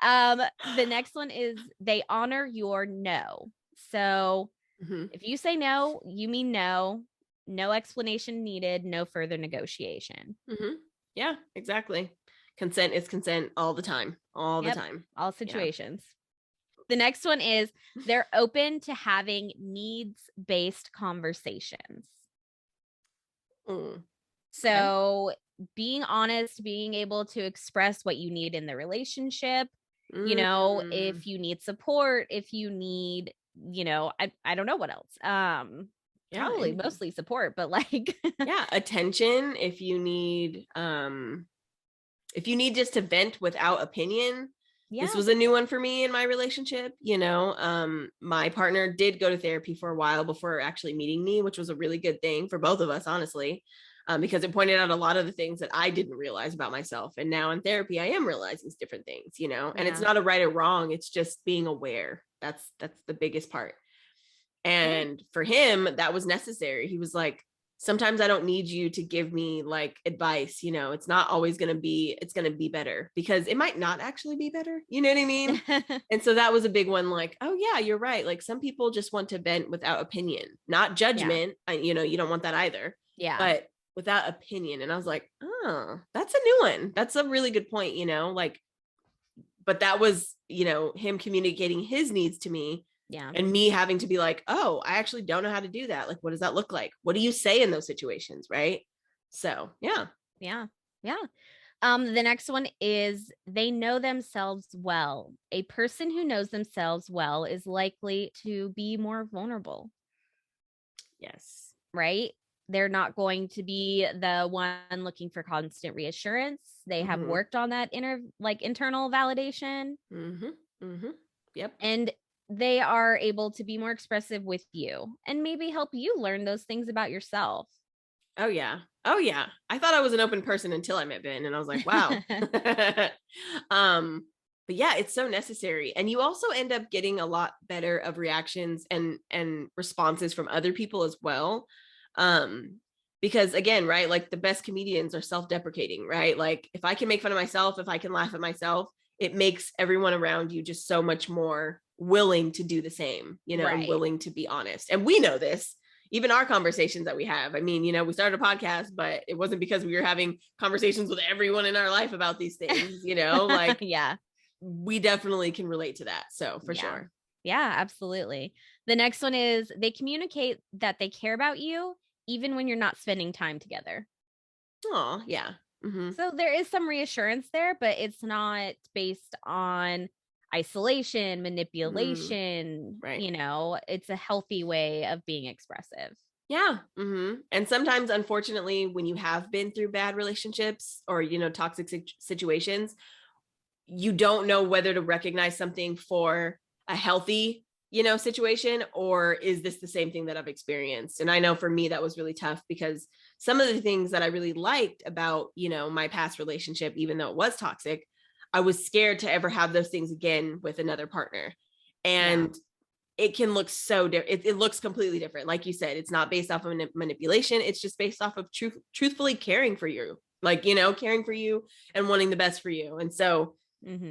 The next one is they honor your no. So if you say no, you mean no. No explanation needed, no further negotiation. Yeah, exactly. Consent is consent all the time. All the time. All situations. Yeah. The next one is they're open to having needs-based conversations. So being honest, being able to express what you need in the relationship, if you need support, if you need, I don't know what else. Probably mostly support, but like attention. If you need just to vent without opinion. This was a new one for me in my relationship. My partner did go to therapy for a while before actually meeting me, which was a really good thing for both of us, honestly, because it pointed out a lot of the things that I didn't realize about myself. And now in therapy, I am realizing different things, and it's not a right or wrong. It's just being aware. That's the biggest part. And for him, that was necessary. He was like, sometimes I don't need you to give me like advice, you know, it's not always going to be, it's going to be better because it might not actually be better. You know what I mean? And so that was a big one. Like, oh yeah, you're right. Like some people just want to vent without opinion, not judgment. You know, you don't want that either. Yeah. But without opinion. And I was like, oh, that's a new one. That's a really good point, you know, like, but that was, you know, him communicating his needs to me. Yeah. And me having to be like, oh, I actually don't know how to do that. Like, what does that look like? What do you say in those situations? Right. So, yeah. Yeah. Yeah. The next one is they know themselves well. A person who knows themselves well is likely to be more vulnerable. Yes. Right? They're not going to be the one looking for constant reassurance. They have worked on that internal validation. Yep. And they are able to be more expressive with you and maybe help you learn those things about yourself. Oh yeah. Oh yeah. I thought I was an open person until I met Ben and I was like, wow. But yeah, it's so necessary. And you also end up getting a lot better of reactions and responses from other people as well. Because again, right, like the best comedians are self-deprecating, right? Like if I can make fun of myself, if I can laugh at myself, it makes everyone around you just so much more willing to do the same, you know, Right. and willing to be honest. And we know this, even our conversations that we have. I mean, you know, we started a podcast, but it wasn't because we were having conversations with everyone in our life about these things, you know, like, yeah, we definitely can relate to that. So for sure. Yeah, absolutely. The next one is they communicate that they care about you, even when you're not spending time together. Oh, yeah. So there is some reassurance there, but it's not based on isolation, manipulation, right. You know, it's a healthy way of being expressive. Yeah. And sometimes, unfortunately, when you have been through bad relationships or, you know, toxic situations, you don't know whether to recognize something for a healthy, you know, situation, or is this the same thing that I've experienced? And I know for me, that was really tough because some of the things that I really liked about, you know, my past relationship, even though it was toxic, I was scared to ever have those things again with another partner. And it can look so different. It looks completely different. Like you said, it's not based off of manipulation. It's just based off of truthfully caring for you, like, you know, caring for you and wanting the best for you. And so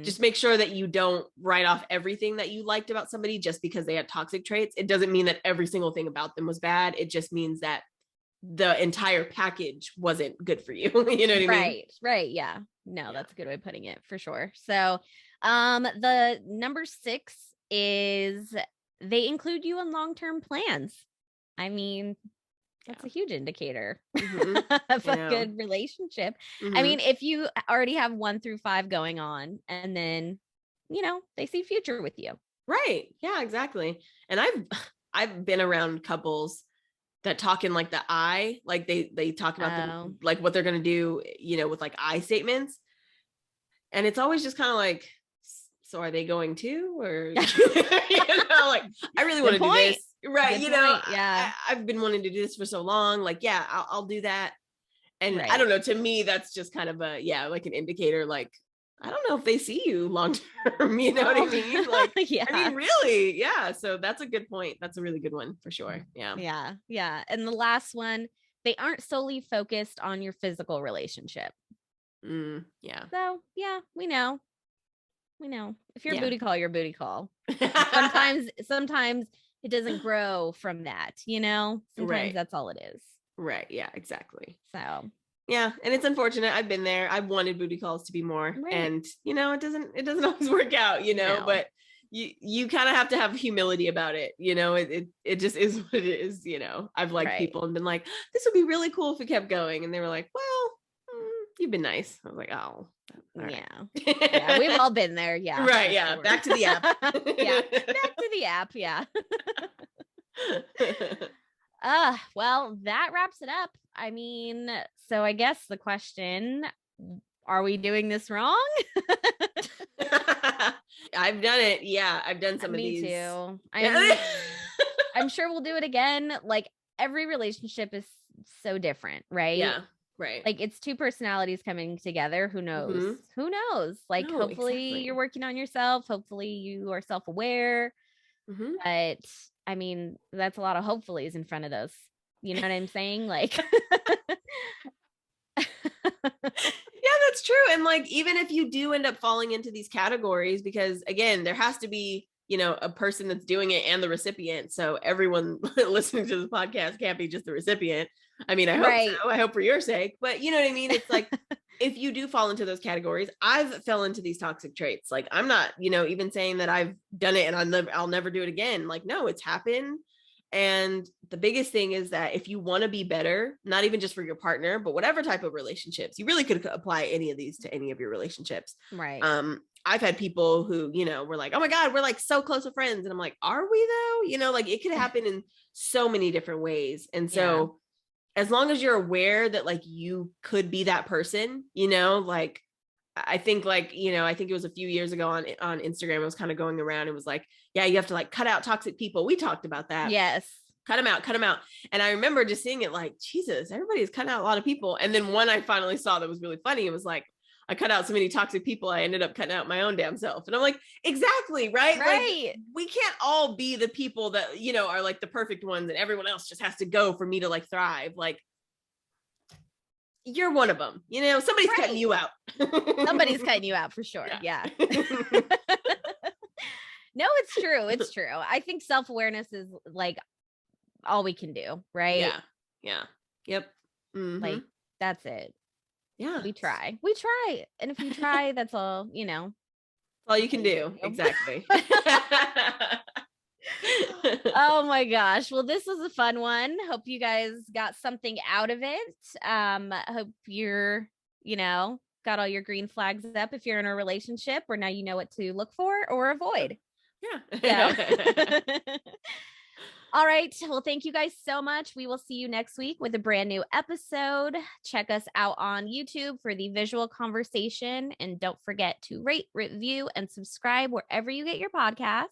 just make sure that you don't write off everything that you liked about somebody just because they had toxic traits. It doesn't mean that every single thing about them was bad. It just means that the entire package wasn't good for you. You know what I mean? Right. Yeah. No, that's a good way of putting it for sure. So, the number 6 is they include you in long-term plans. I mean, that's a huge indicator of a good relationship. I mean, if you already have 1 through 5 going on and then, you know, they see future with you. Right. Yeah, exactly. And I've been around couples that talk in like the I, like they talk about like what they're going to do, you know, with like I statements. And it's always just kind of like, so are they going to, or, you know, like, I really want to do this. Right. Good, you know, I've been wanting to do this for so long. Like, yeah, I'll do that. And I don't know, to me, that's just kind of like an indicator. Like, I don't know if they see you long term, you know what I mean? Like, I mean, really? Yeah. So that's a good point. That's a really good one for sure. Yeah. Yeah. And the last one, they aren't solely focused on your physical relationship. Yeah. So yeah, we know. If you're a booty call, you're a booty call. Sometimes it doesn't grow from that, you know? Sometimes that's all it is. Right. Yeah, exactly. So yeah. And it's unfortunate. I've been there. I've wanted booty calls to be more. And, you know, it doesn't always work out, you know, but you kind of have to have humility about it. You know, it just is what it is. You know, I've liked people and been like, this would be really cool if it kept going. And they were like, well, you've been nice. I was like, oh, yeah, we've all been there. Yeah. Right. Yeah. Sure. Back to the app. Back to the app. Yeah. Well, that wraps it up. I mean, so I guess the question, are we doing this wrong? I've done it. Yeah. I've done some of these. Me too. I'm sure we'll do it again. Like every relationship is so different, right? Yeah. Right. Like it's 2 personalities coming together. Who knows? Who knows? Like hopefully you're working on yourself. Hopefully you are self-aware. But I mean, that's a lot of hopefullys in front of those You know what I'm saying? Like, yeah, that's true. And like, even if you do end up falling into these categories, because again, there has to be, you know, a person that's doing it and the recipient. So everyone listening to this podcast can't be just the recipient. I mean, I hope so. I hope for your sake, but you know what I mean? It's like, if you do fall into those categories, I've fell into these toxic traits. Like, I'm not, you know, even saying that I've done it and I'll never do it again. Like, no, it's happened. And the biggest thing is that if you want to be better, not even just for your partner, but whatever type of relationships, you really could apply any of these to any of your relationships. Right. I've had people who, you know, were like, oh my God, we're like so close of friends. And I'm like, are we though? You know, like it could happen in so many different ways. And so as long as you're aware that like you could be that person, you know, like I think like, you know, I think it was a few years ago on Instagram, it was kind of going around. It was like, yeah, you have to like cut out toxic people. We talked about that. Yes. Cut them out. And I remember just seeing it like, Jesus, everybody's cutting out a lot of people. And then one I finally saw that was really funny. It was like, I cut out so many toxic people, I ended up cutting out my own damn self. And I'm like, exactly, right? Like, we can't all be the people that, you know, are like the perfect ones and everyone else just has to go for me to like thrive. Like, you're one of them, you know, somebody's cutting you out. Somebody's cutting you out for sure. Yeah. No, it's true. It's true. I think self-awareness is like all we can do, right? Yeah. Yep. Mm-hmm. Like, that's it. Yeah. We try. And if you try, that's all, you know. All you can do. Exactly. Oh my gosh. Well, this was a fun one. Hope you guys got something out of it. Hope you're, you know, got all your green flags up if you're in a relationship, or now you know what to look for or avoid. Yeah. All right. Well, thank you guys so much. We will see you next week with a brand new episode. Check us out on YouTube for the visual conversation. And don't forget to rate, review, and subscribe wherever you get your podcasts.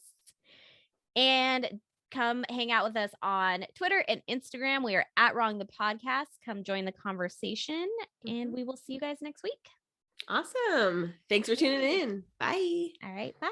And come hang out with us on Twitter and Instagram. We are at Wrong the Podcast. Come join the conversation. And we will see you guys next week. Awesome. Thanks for tuning in. Bye. All right. Bye.